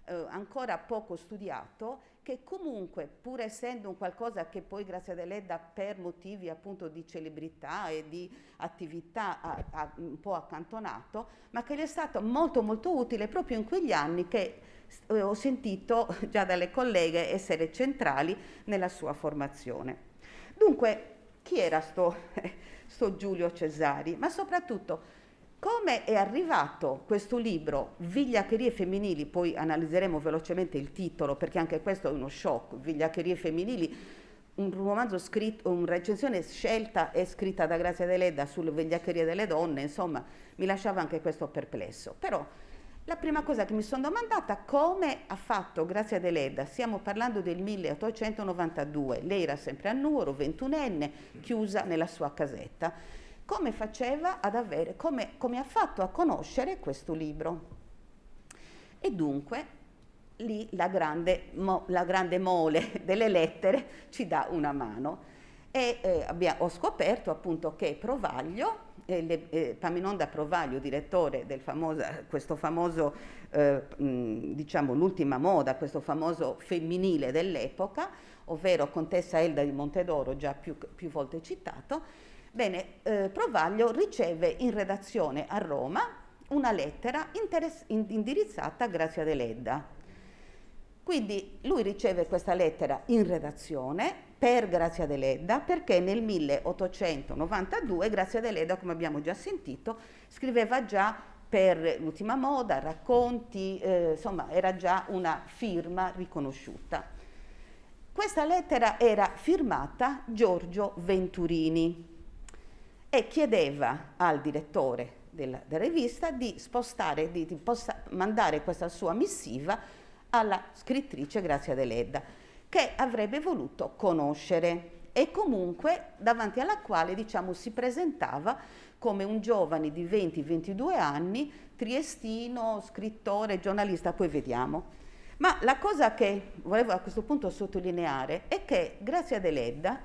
ancora poco studiato, che comunque, pur essendo un qualcosa che poi Grazia Deledda, per motivi appunto di celebrità e di attività, ha un po' accantonato, ma che gli è stato molto molto utile proprio in quegli anni che ho sentito già dalle colleghe essere centrali nella sua formazione. Dunque, chi era sto Giulio Cesari? Ma soprattutto, come è arrivato questo libro, Vigliaccherie femminili, poi analizzeremo velocemente il titolo perché anche questo è uno shock, Vigliaccherie femminili, un romanzo scritto, una recensione scelta e scritta da Grazia Deledda sulle vigliaccherie delle donne, insomma, mi lasciava anche questo perplesso. Però la prima cosa che mi sono domandata, come ha fatto Grazia Deledda, stiamo parlando del 1892, lei era sempre a Nuoro, 21enne, chiusa nella sua casetta. Come faceva ad avere, come ha fatto a conoscere questo libro? E dunque lì la grande mole delle lettere ci dà una mano e ho scoperto appunto che Provaglio, Epaminonda Provaglio, direttore del questo famoso, diciamo l'ultima moda, questo famoso femminile dell'epoca, ovvero Contessa Elda di Montedoro, già più volte citato. Bene, Provaglio riceve in redazione a Roma una lettera indirizzata a Grazia Deledda. Quindi lui riceve questa lettera in redazione per Grazia Deledda perché nel 1892 Grazia Deledda, come abbiamo già sentito, scriveva già per l'ultima moda, racconti, insomma era già una firma riconosciuta. Questa lettera era firmata Giorgio Venturini e chiedeva al direttore della rivista di mandare questa sua missiva alla scrittrice Grazia Deledda, che avrebbe voluto conoscere e comunque davanti alla quale, diciamo, si presentava come un giovane di 20-22 anni, triestino, scrittore, giornalista, poi vediamo. Ma la cosa che volevo a questo punto sottolineare è che Grazia Deledda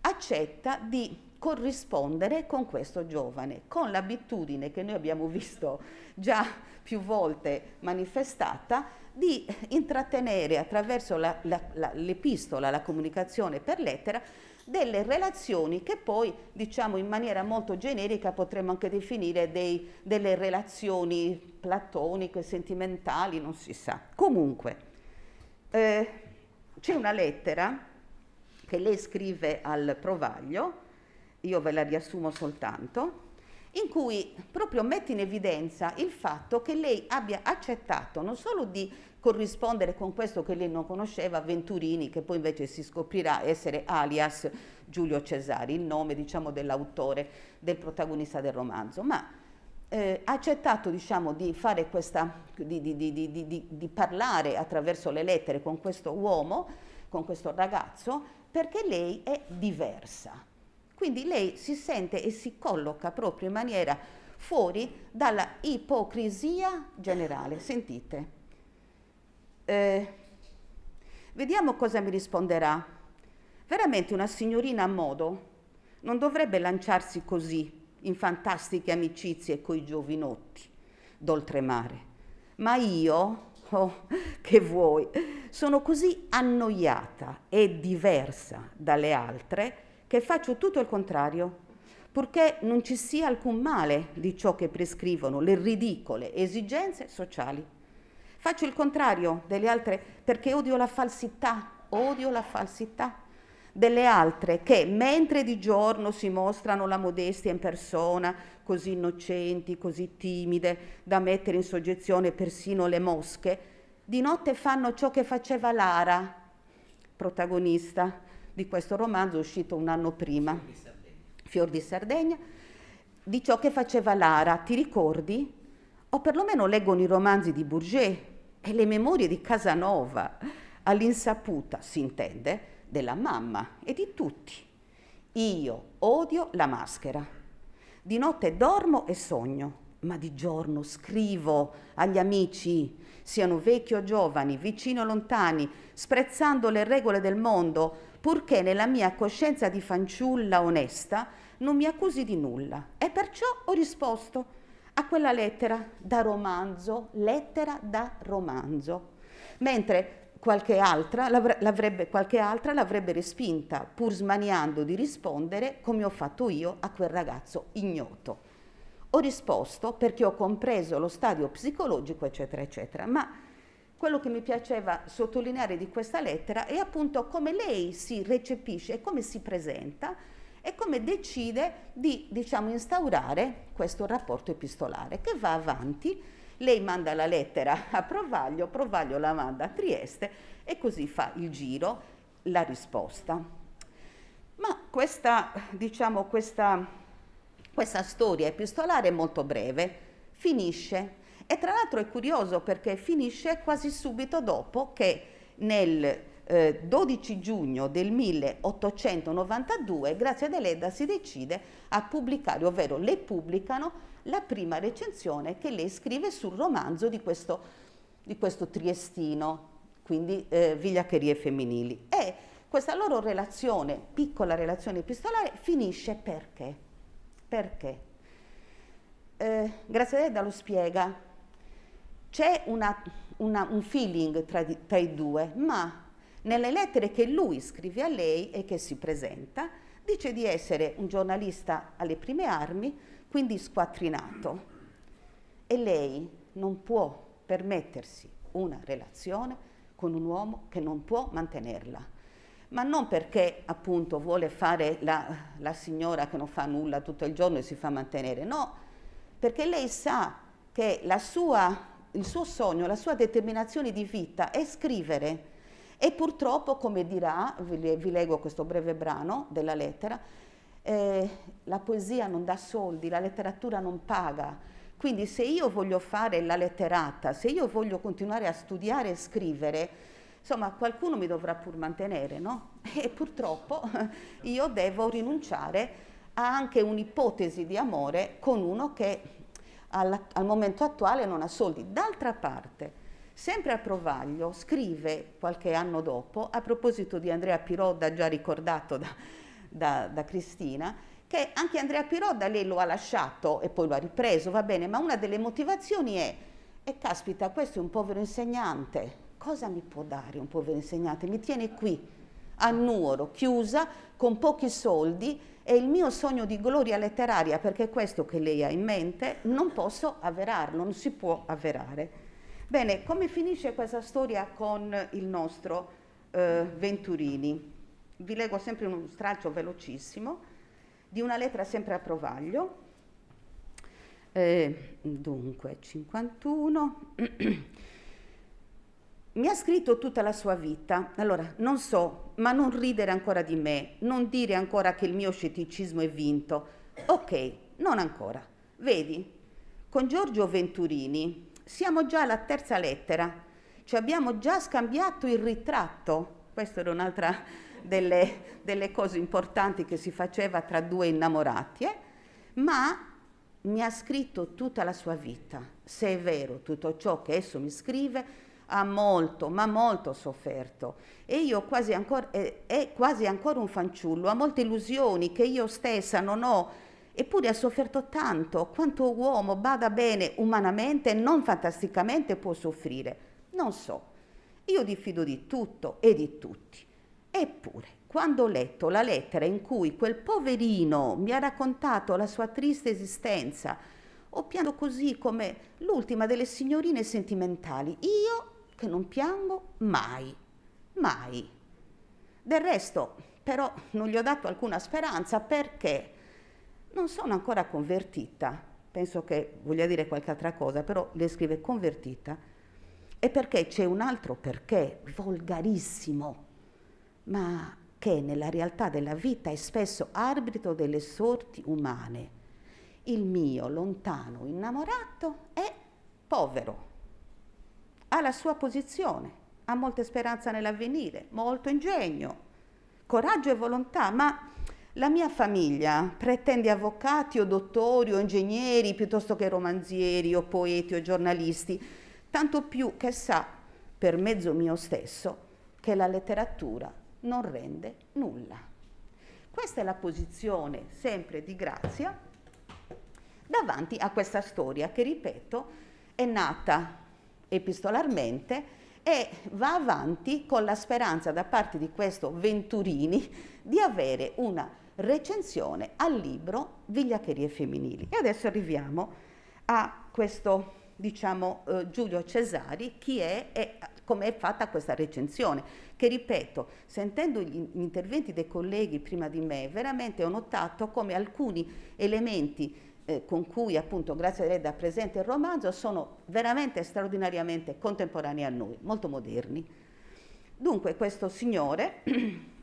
accetta di corrispondere con questo giovane, con l'abitudine che noi abbiamo visto già più volte manifestata di intrattenere attraverso l'epistola, la comunicazione per lettera, delle relazioni che poi, diciamo in maniera molto generica, potremmo anche definire delle relazioni platoniche, sentimentali, non si sa. Comunque, c'è una lettera che lei scrive al Provaglio, io ve la riassumo soltanto, in cui proprio mette in evidenza il fatto che lei abbia accettato non solo di corrispondere con questo che lei non conosceva, Venturini, che poi invece si scoprirà essere alias Giulio Cesari, il nome, diciamo, dell'autore, del protagonista del romanzo, ma ha accettato, diciamo, di fare di parlare attraverso le lettere con questo uomo, con questo ragazzo, perché lei è diversa. Quindi lei si sente e si colloca proprio in maniera fuori dalla ipocrisia generale. Sentite. Vediamo cosa mi risponderà. Veramente una signorina a modo non dovrebbe lanciarsi così in fantastiche amicizie coi giovinotti d'oltremare. Ma io, oh, che vuoi, sono così annoiata e diversa dalle altre che faccio tutto il contrario, purché non ci sia alcun male di ciò che prescrivono le ridicole esigenze sociali. Faccio il contrario delle altre perché odio la falsità delle altre che, mentre di giorno si mostrano la modestia in persona, così innocenti, così timide, da mettere in soggezione persino le mosche, di notte fanno ciò che faceva Lara, protagonista di questo romanzo uscito un anno prima, Fior di Sardegna, di ciò che faceva Lara, ti ricordi? O perlomeno leggono i romanzi di Bourget e le memorie di Casanova, all'insaputa, si intende, della mamma e di tutti. Io odio la maschera. Di notte dormo e sogno, ma di giorno scrivo agli amici, siano vecchi o giovani, vicini o lontani, sprezzando le regole del mondo, purché nella mia coscienza di fanciulla onesta non mi accusi di nulla. E perciò ho risposto a quella lettera da romanzo, mentre qualche altra l'avrebbe respinta, pur smaniando di rispondere come ho fatto io a quel ragazzo ignoto. Ho risposto perché ho compreso lo stadio psicologico, eccetera, eccetera, ma quello che mi piaceva sottolineare di questa lettera è appunto come lei si recepisce e come si presenta e come decide di, diciamo, instaurare questo rapporto epistolare che va avanti. Lei manda la lettera a Provaglio, Provaglio la manda a Trieste e così fa il giro, la risposta. Ma questa storia epistolare è molto breve, finisce. E tra l'altro è curioso perché finisce quasi subito dopo che nel 12 giugno del 1892 Grazia Deledda si decide a pubblicare, ovvero le pubblicano la prima recensione che lei scrive sul romanzo di questo triestino, quindi Vigliaccherie femminili. E questa loro relazione, piccola relazione epistolare, finisce perché? Perché? Grazia Deledda lo spiega. C'è un feeling tra i due, ma nelle lettere che lui scrive a lei e che si presenta, dice di essere un giornalista alle prime armi, quindi squattrinato. E lei non può permettersi una relazione con un uomo che non può mantenerla. Ma non perché appunto vuole fare la signora che non fa nulla tutto il giorno e si fa mantenere, no, perché lei sa che il suo sogno, la sua determinazione di vita è scrivere e purtroppo, come dirà, vi leggo questo breve brano della lettera, la poesia non dà soldi, la letteratura non paga, quindi se io voglio fare la letterata, se io voglio continuare a studiare e scrivere, insomma qualcuno mi dovrà pur mantenere, no? E purtroppo io devo rinunciare a anche un'ipotesi di amore con uno che al momento attuale non ha soldi. D'altra parte, sempre a Provaglio, scrive qualche anno dopo, a proposito di Andrea Pirodda, già ricordato da Cristina, che anche Andrea Pirodda lei lo ha lasciato e poi lo ha ripreso, va bene, ma una delle motivazioni è caspita, questo è un povero insegnante, cosa mi può dare un povero insegnante? Mi tiene qui, a Nuoro, chiusa, con pochi soldi, e il mio sogno di gloria letteraria, perché è questo che lei ha in mente, non posso avverarlo, non si può avverare. Bene, come finisce questa storia con il nostro Venturini? Vi leggo sempre uno stralcio velocissimo di una lettera sempre a Provaglio. Dunque, 51... Mi ha scritto tutta la sua vita, allora non so, ma non ridere ancora di me, non dire ancora che il mio scetticismo è vinto. Ok, non ancora. Vedi, con Giorgio Venturini siamo già alla terza lettera, ci abbiamo già scambiato il ritratto, questa era un'altra delle cose importanti che si faceva tra due innamorati, ma mi ha scritto tutta la sua vita, se è vero tutto ciò che esso mi scrive, ha molto, ma molto sofferto e io è quasi ancora un fanciullo, ha molte illusioni che io stessa non ho, eppure ha sofferto tanto quanto uomo, bada bene, umanamente, non fantasticamente può soffrire. Non so, io diffido di tutto e di tutti. Eppure, quando ho letto la lettera in cui quel poverino mi ha raccontato la sua triste esistenza, ho pianto così come l'ultima delle signorine sentimentali, io che non piango mai, mai. Del resto, però, non gli ho dato alcuna speranza perché non sono ancora convertita, penso che voglia dire qualche altra cosa, però le scrive convertita, e perché c'è un altro perché, volgarissimo, ma che nella realtà della vita è spesso arbitro delle sorti umane. Il mio lontano innamorato è povero. Ha la sua posizione, ha molta speranza nell'avvenire, molto ingegno, coraggio e volontà, ma la mia famiglia pretende avvocati o dottori o ingegneri piuttosto che romanzieri o poeti o giornalisti, tanto più che sa, per mezzo mio stesso, che la letteratura non rende nulla. Questa è la posizione sempre di Grazia davanti a questa storia che, ripeto, è nata epistolarmente e va avanti con la speranza da parte di questo Venturini di avere una recensione al libro Vigliaccherie femminili. E adesso arriviamo a questo, diciamo, Giulio Cesari, chi è e come è fatta questa recensione, che ripeto, sentendo gli interventi dei colleghi prima di me, veramente ho notato come alcuni elementi con cui appunto Grazia Deledda presenta il romanzo sono veramente straordinariamente contemporanei a noi, molto moderni. Dunque questo signore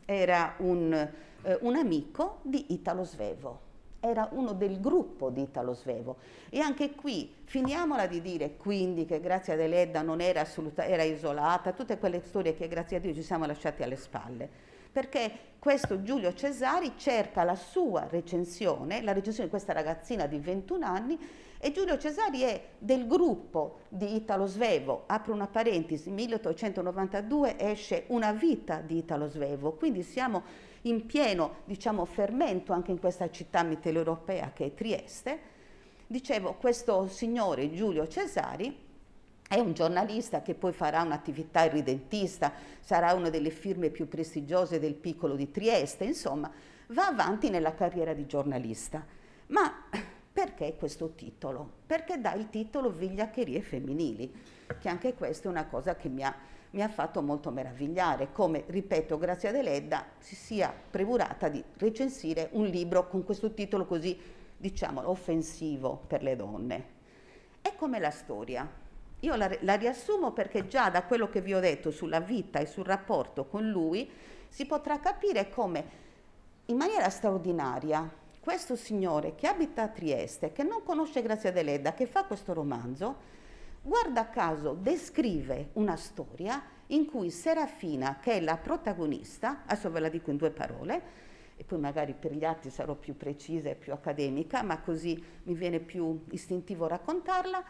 era un amico di Italo Svevo, era uno del gruppo di Italo Svevo, e anche qui finiamola di dire quindi che Grazia Deledda non era era isolata, tutte quelle storie che grazie a Dio ci siamo lasciati alle spalle, perché questo Giulio Cesari cerca la sua recensione, la recensione di questa ragazzina di 21 anni, e Giulio Cesari è del gruppo di Italo Svevo, apro una parentesi, 1892 esce Una vita di Italo Svevo, quindi siamo in pieno, diciamo, fermento anche in questa città mitteleuropea che è Trieste. Dicevo, questo signore Giulio Cesari è un giornalista che poi farà un'attività irridentista, sarà una delle firme più prestigiose del piccolo di Trieste, insomma, va avanti nella carriera di giornalista. Ma perché questo titolo? Perché dà il titolo Vigliaccherie femminili, che anche questa è una cosa che mi ha fatto molto meravigliare, come, ripeto, Grazia Deledda si sia premurata di recensire un libro con questo titolo così, diciamo, offensivo per le donne. E come la storia? Io la riassumo perché già da quello che vi ho detto sulla vita e sul rapporto con lui si potrà capire come in maniera straordinaria questo signore che abita a Trieste, che non conosce Grazia Deledda, che fa questo romanzo, guarda caso descrive una storia in cui Serafina, che è la protagonista, adesso ve la dico in 2 parole, e poi magari per gli altri sarò più precisa e più accademica, ma così mi viene più istintivo raccontarla.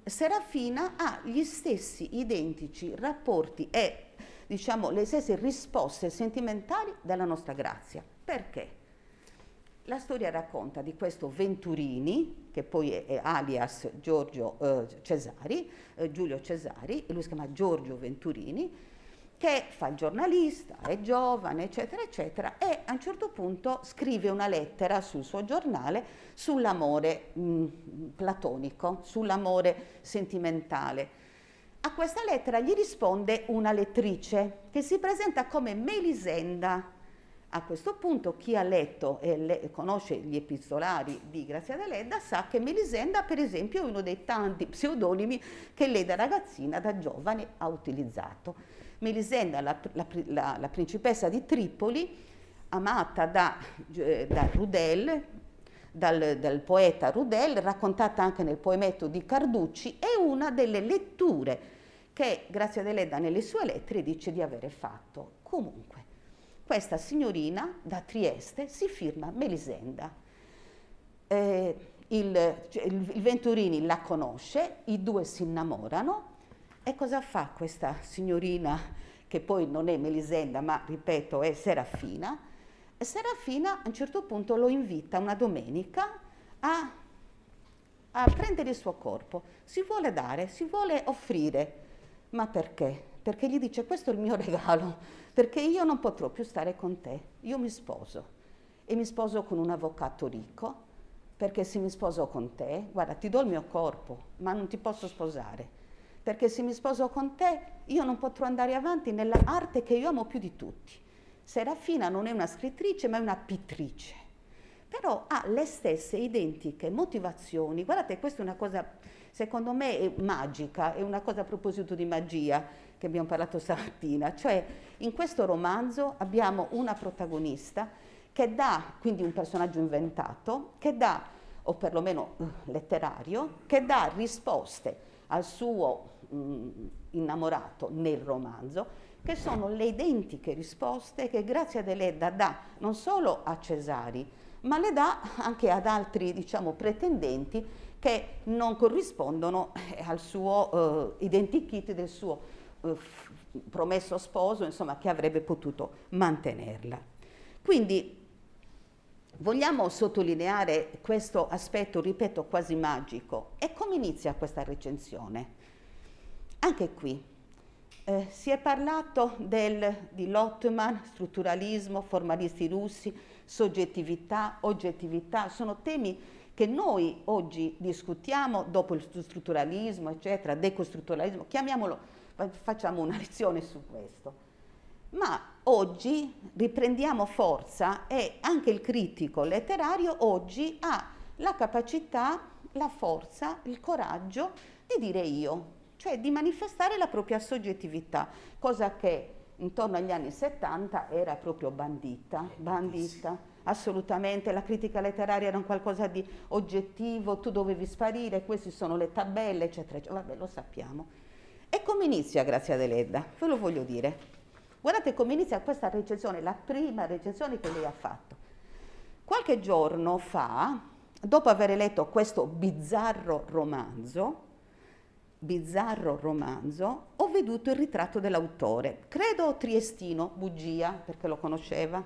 Serafina ha gli stessi identici rapporti e, diciamo, le stesse risposte sentimentali della nostra Grazia. Perché? La storia racconta di questo Venturini, che poi è alias Giulio Cesari, e lui si chiama Giorgio Venturini, che fa il giornalista, è giovane, eccetera, eccetera, e a un certo punto scrive una lettera sul suo giornale sull'amore platonico, sull'amore sentimentale. A questa lettera gli risponde una lettrice che si presenta come Melisenda. A questo punto chi ha letto e conosce gli epistolari di Grazia Deledda sa che Melisenda, per esempio, è uno dei tanti pseudonimi che lei da ragazzina, da giovane, ha utilizzato. Melisenda, la principessa di Tripoli, amata da Rudel, dal poeta Rudel, raccontata anche nel poemetto di Carducci, è una delle letture che Grazia Deledda nelle sue lettere dice di avere fatto. Comunque, questa signorina da Trieste si firma Melisenda. Il Venturini la conosce, i due si innamorano. E cosa fa questa signorina, che poi non è Melisenda, ma ripeto è Serafina? E Serafina a un certo punto lo invita una domenica a prendere il suo corpo. Si vuole dare, si vuole offrire. Ma perché? Perché gli dice: questo è il mio regalo, perché io non potrò più stare con te, io mi sposo. E mi sposo con un avvocato ricco, perché se mi sposo con te, guarda, ti do il mio corpo, ma non ti posso sposare. Perché se mi sposo con te io non potrò andare avanti nella arte che io amo più di tutti. Serafina non è una scrittrice ma è una pittrice, però ha le stesse identiche motivazioni. Guardate, questa è una cosa secondo me è magica, è una cosa a proposito di magia che abbiamo parlato stamattina, cioè in questo romanzo abbiamo una protagonista che dà, quindi un personaggio inventato, che dà, o perlomeno letterario, che dà risposte al suo innamorato nel romanzo, che sono le identiche risposte che Grazia Deledda dà non solo a Cesari, ma le dà anche ad altri, diciamo, pretendenti che non corrispondono al suo identikit del suo promesso sposo, insomma, che avrebbe potuto mantenerla. Quindi vogliamo sottolineare questo aspetto, ripeto, quasi magico. E come inizia questa recensione? Anche qui Si è parlato di Lottman, strutturalismo, formalisti russi, soggettività, oggettività, sono temi che noi oggi discutiamo dopo il strutturalismo, eccetera, decostrutturalismo, chiamiamolo, facciamo una lezione su questo. Ma oggi riprendiamo forza e anche il critico letterario oggi ha la capacità, la forza, il coraggio di dire io, cioè di manifestare la propria soggettività, cosa che intorno agli anni 70 era proprio bandita, assolutamente, la critica letteraria era un qualcosa di oggettivo, tu dovevi sparire, queste sono le tabelle, eccetera, eccetera. Vabbè, lo sappiamo. E come inizia Grazia Deledda? Ve lo voglio dire. Guardate come inizia questa recensione, la prima recensione che lei ha fatto. Qualche giorno fa, dopo aver letto questo bizzarro romanzo, ho veduto il ritratto dell'autore, credo triestino, bugia, perché lo conosceva,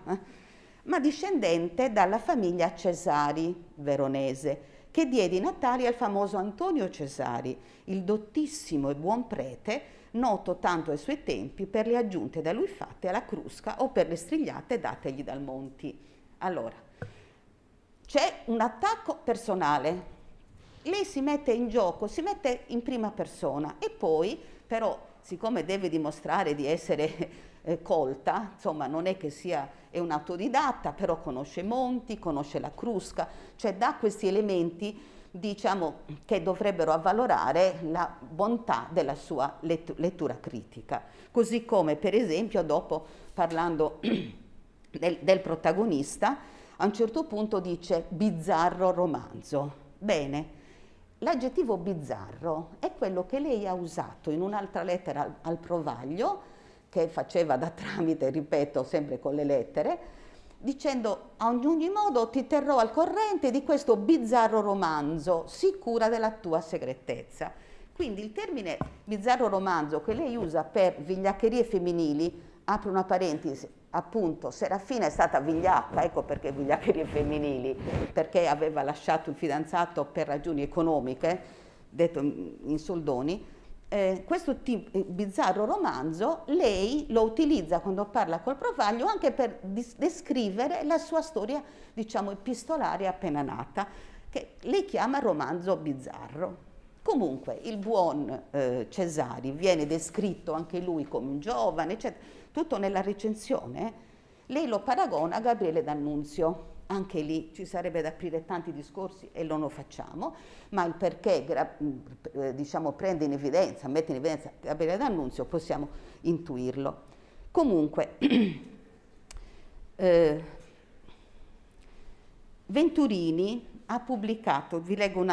ma discendente dalla famiglia Cesari, veronese, che diede i natali al famoso Antonio Cesari, il dottissimo e buon prete, noto tanto ai suoi tempi per le aggiunte da lui fatte alla Crusca o per le strigliate dategli dal Monti. Allora, c'è un attacco personale. Lei si mette in gioco, si mette in prima persona e poi, però, siccome deve dimostrare di essere colta, insomma, non è che è un'autodidatta, però conosce Monti, conosce la Crusca, cioè dà questi elementi, diciamo, che dovrebbero avvalorare la bontà della sua lettura critica. Così come, per esempio, dopo, parlando del protagonista, a un certo punto dice bizzarro romanzo. Bene. L'aggettivo bizzarro è quello che lei ha usato in un'altra lettera al Provaglio, che faceva da tramite, ripeto, sempre con le lettere, dicendo a ogni modo ti terrò al corrente di questo bizzarro romanzo, sicura della tua segretezza. Quindi il termine bizzarro romanzo che lei usa per vigliaccherie femminili, apro una parentesi, appunto Serafina è stata vigliacca, ecco perché vigliaccherie femminili, perché aveva lasciato il fidanzato per ragioni economiche, detto in soldoni. Questo bizzarro romanzo lei lo utilizza quando parla col Provaglio anche per descrivere la sua storia, diciamo, epistolaria appena nata, che lei chiama romanzo bizzarro. Comunque il buon Cesari viene descritto anche lui come un giovane, eccetera. Tutto nella recensione, lei lo paragona a Gabriele D'Annunzio. Anche lì ci sarebbe da aprire tanti discorsi e non lo facciamo, ma il perché, diciamo, mette in evidenza Gabriele D'Annunzio possiamo intuirlo. Comunque, Venturini ha pubblicato, vi leggo un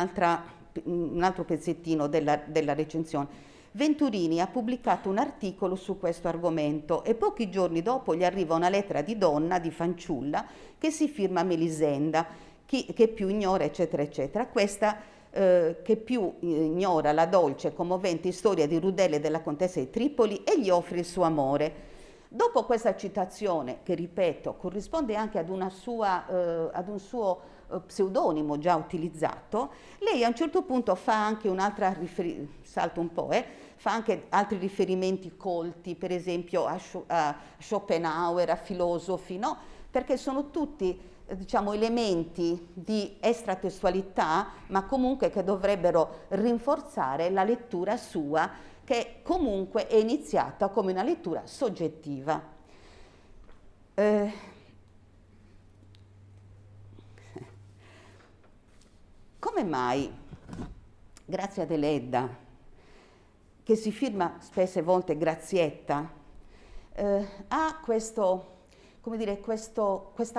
altro pezzettino della recensione. Venturini ha pubblicato un articolo su questo argomento e pochi giorni dopo gli arriva una lettera di donna, di fanciulla, che si firma Melisenda, che più ignora, eccetera, eccetera. Questa che più ignora la dolce e commovente storia di Rudele della contessa di Tripoli e gli offre il suo amore. Dopo questa citazione, che ripeto, corrisponde anche ad un suo pseudonimo già utilizzato, lei a un certo punto fa anche salto un po', fa anche altri riferimenti colti, per esempio a Schopenhauer, a filosofi, no? Perché sono tutti, diciamo, elementi di extratestualità, ma comunque che dovrebbero rinforzare la lettura sua, che comunque è iniziata come una lettura soggettiva. Come mai Grazia Deledda, che si firma spesse volte Grazietta, ha questa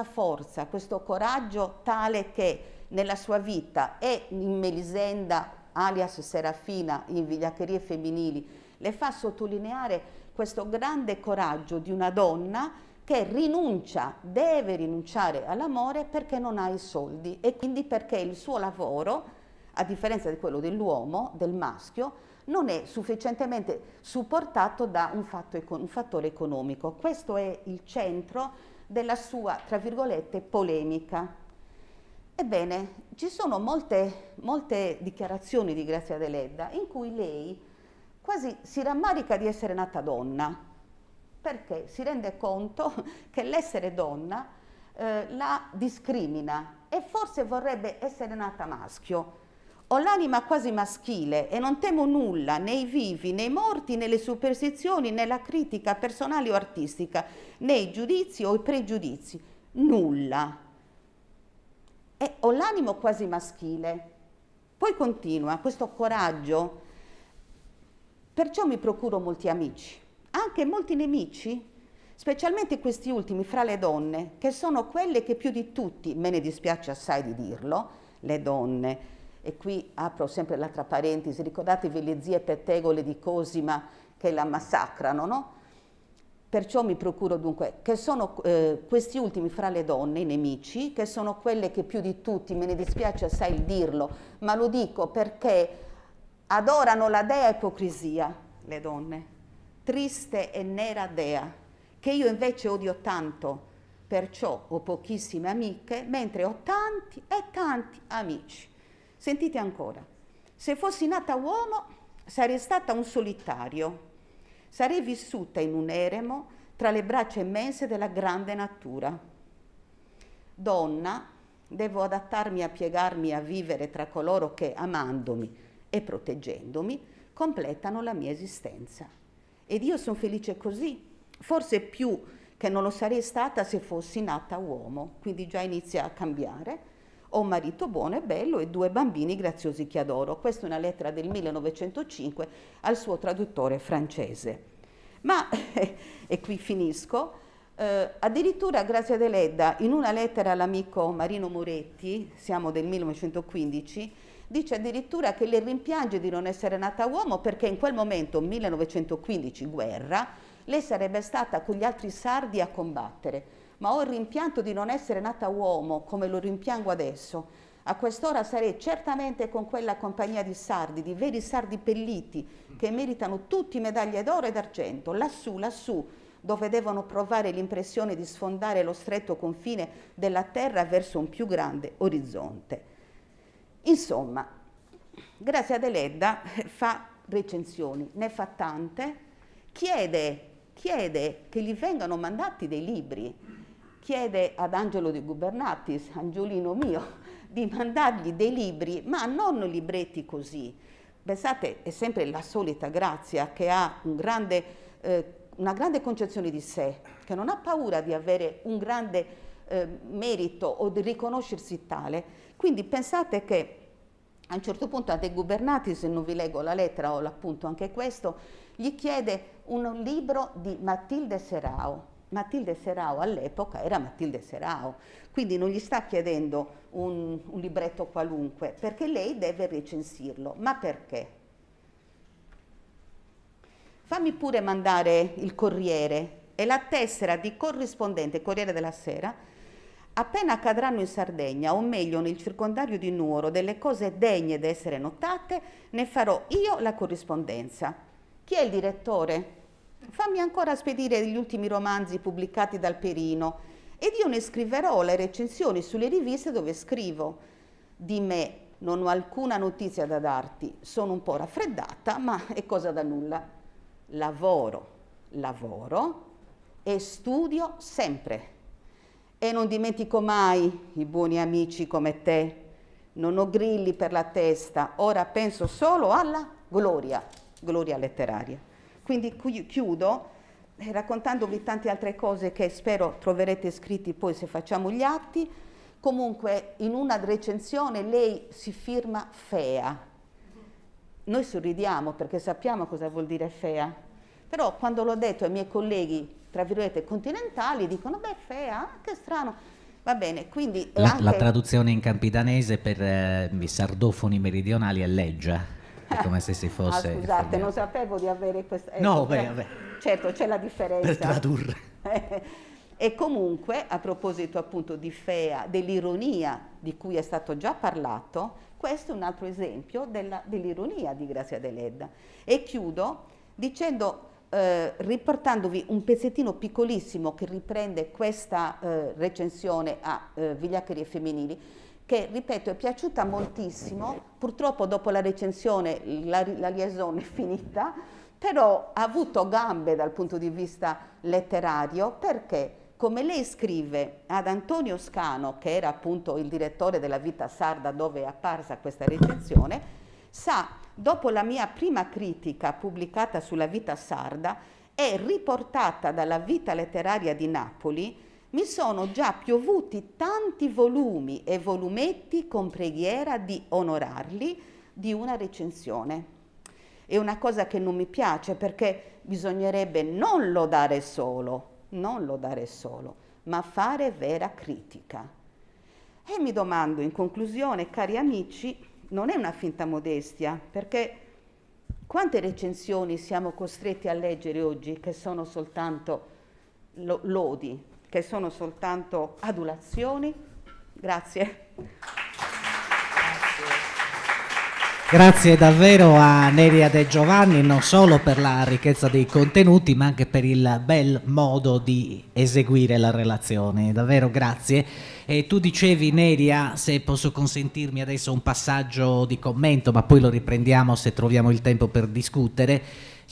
forza, questo coraggio tale che nella sua vita e in Melisenda alias Serafina in Vigliaccherie femminili le fa sottolineare questo grande coraggio di una donna che deve rinunciare all'amore perché non ha i soldi e quindi perché il suo lavoro, a differenza di quello dell'uomo, del maschio, non è sufficientemente supportato da un fattore economico. Questo è il centro della sua, tra virgolette, polemica. Ebbene, ci sono molte dichiarazioni di Grazia Deledda in cui lei, quasi si rammarica di essere nata donna, perché si rende conto che l'essere donna la discrimina e forse vorrebbe essere nata maschio. Ho l'anima quasi maschile e non temo nulla, né i vivi, né i morti, né le superstizioni, né la critica personale o artistica, né i giudizi o i pregiudizi, nulla. E ho l'animo quasi maschile. Poi continua, questo coraggio, perciò mi procuro molti amici, anche molti nemici, specialmente questi ultimi fra le donne, che sono quelle che più di tutti, me ne dispiace assai di dirlo, le donne, e qui apro sempre l'altra parentesi, ricordatevi le zie pettegole di Cosima che la massacrano, no? Perciò mi procuro dunque, che sono questi ultimi fra le donne, i nemici, che sono quelle che più di tutti, me ne dispiace assai il dirlo, ma lo dico perché adorano la dea ipocrisia, le donne, triste e nera dea, che io invece odio tanto, perciò ho pochissime amiche, mentre ho tanti e tanti amici. Sentite ancora, se fossi nata uomo sarei stata un solitario, sarei vissuta in un eremo tra le braccia immense della grande natura. Donna, devo adattarmi a piegarmi a vivere tra coloro che, amandomi e proteggendomi, completano la mia esistenza. Ed io sono felice così, forse più che non lo sarei stata se fossi nata uomo, quindi già inizia a cambiare. Ho un marito buono e bello e 2 bambini graziosi che adoro. Questa è una lettera del 1905 al suo traduttore francese. Ma, e qui finisco, addirittura Grazia Deledda, in una lettera all'amico Marino Moretti, siamo del 1915, dice addirittura che le rimpiange di non essere nata uomo perché in quel momento, 1915, guerra, lei sarebbe stata con gli altri sardi a combattere. Ma ho il rimpianto di non essere nata uomo come lo rimpiango adesso. A quest'ora sarei certamente con quella compagnia di sardi, di veri sardi pelliti, che meritano tutti medaglie d'oro e d'argento, lassù, lassù, dove devono provare l'impressione di sfondare lo stretto confine della terra verso un più grande orizzonte. Insomma, Grazia Deledda fa recensioni, ne fa tante, chiede che gli vengano mandati dei libri, chiede ad Angelo de Gubernatis, angiolino mio, di mandargli dei libri, ma non libretti così. Pensate, è sempre la solita Grazia che ha una grande concezione di sé, che non ha paura di avere un grande merito o di riconoscersi tale. Quindi pensate che a un certo punto a De Gubernatis, non vi leggo la lettera, ho l'appunto anche questo, gli chiede un libro di Matilde Serao. Matilde Serao all'epoca era Matilde Serao, quindi non gli sta chiedendo un libretto qualunque, perché lei deve recensirlo. Ma perché? Fammi pure mandare il Corriere e la tessera di corrispondente Corriere della Sera. Appena cadranno in Sardegna, o meglio nel circondario di Nuoro, delle cose degne d'essere notate, ne farò io la corrispondenza. Chi è il direttore? Fammi ancora spedire gli ultimi romanzi pubblicati dal Perino ed io ne scriverò le recensioni sulle riviste dove scrivo. Di me non ho alcuna notizia da darti, sono un po' raffreddata, ma è cosa da nulla. Lavoro e studio sempre. E non dimentico mai i buoni amici come te. Non ho grilli per la testa, ora penso solo alla gloria letteraria. Quindi chiudo raccontandovi tante altre cose che spero troverete scritti poi se facciamo gli atti. Comunque in una recensione lei si firma Fea. Noi sorridiamo perché sappiamo cosa vuol dire Fea, però quando l'ho detto ai miei colleghi, tra virgolette, continentali, dicono beh Fea, che strano. Va bene, quindi la traduzione in campidanese per i sardofoni meridionali è leggia. È come se si fosse... scusate, non sapevo di avere questa... No, vabbè. Certo, c'è la differenza. Per tradurre. E comunque, a proposito appunto di Fea, dell'ironia di cui è stato già parlato, questo è un altro esempio dell'ironia di Grazia Deledda. E chiudo dicendo, riportandovi un pezzettino piccolissimo che riprende questa recensione a Vigliaccherie femminili, che, ripeto, è piaciuta moltissimo. Purtroppo dopo la recensione la liaison è finita, però ha avuto gambe dal punto di vista letterario, perché come lei scrive ad Antonio Scano, che era appunto il direttore della Vita Sarda dove è apparsa questa recensione, sa, dopo la mia prima critica pubblicata sulla Vita Sarda e riportata dalla Vita Letteraria di Napoli, mi sono già piovuti tanti volumi e volumetti con preghiera di onorarli di una recensione. È una cosa che non mi piace, perché bisognerebbe non lodare solo, ma fare vera critica. E mi domando in conclusione, cari amici, non è una finta modestia, perché quante recensioni siamo costretti a leggere oggi che sono soltanto lodi, che sono soltanto adulazioni? Grazie. Grazie davvero a Neria De Giovanni, non solo per la ricchezza dei contenuti, ma anche per il bel modo di eseguire la relazione. Davvero grazie. E tu dicevi, Neria, se posso consentirmi adesso un passaggio di commento, ma poi lo riprendiamo se troviamo il tempo per discutere,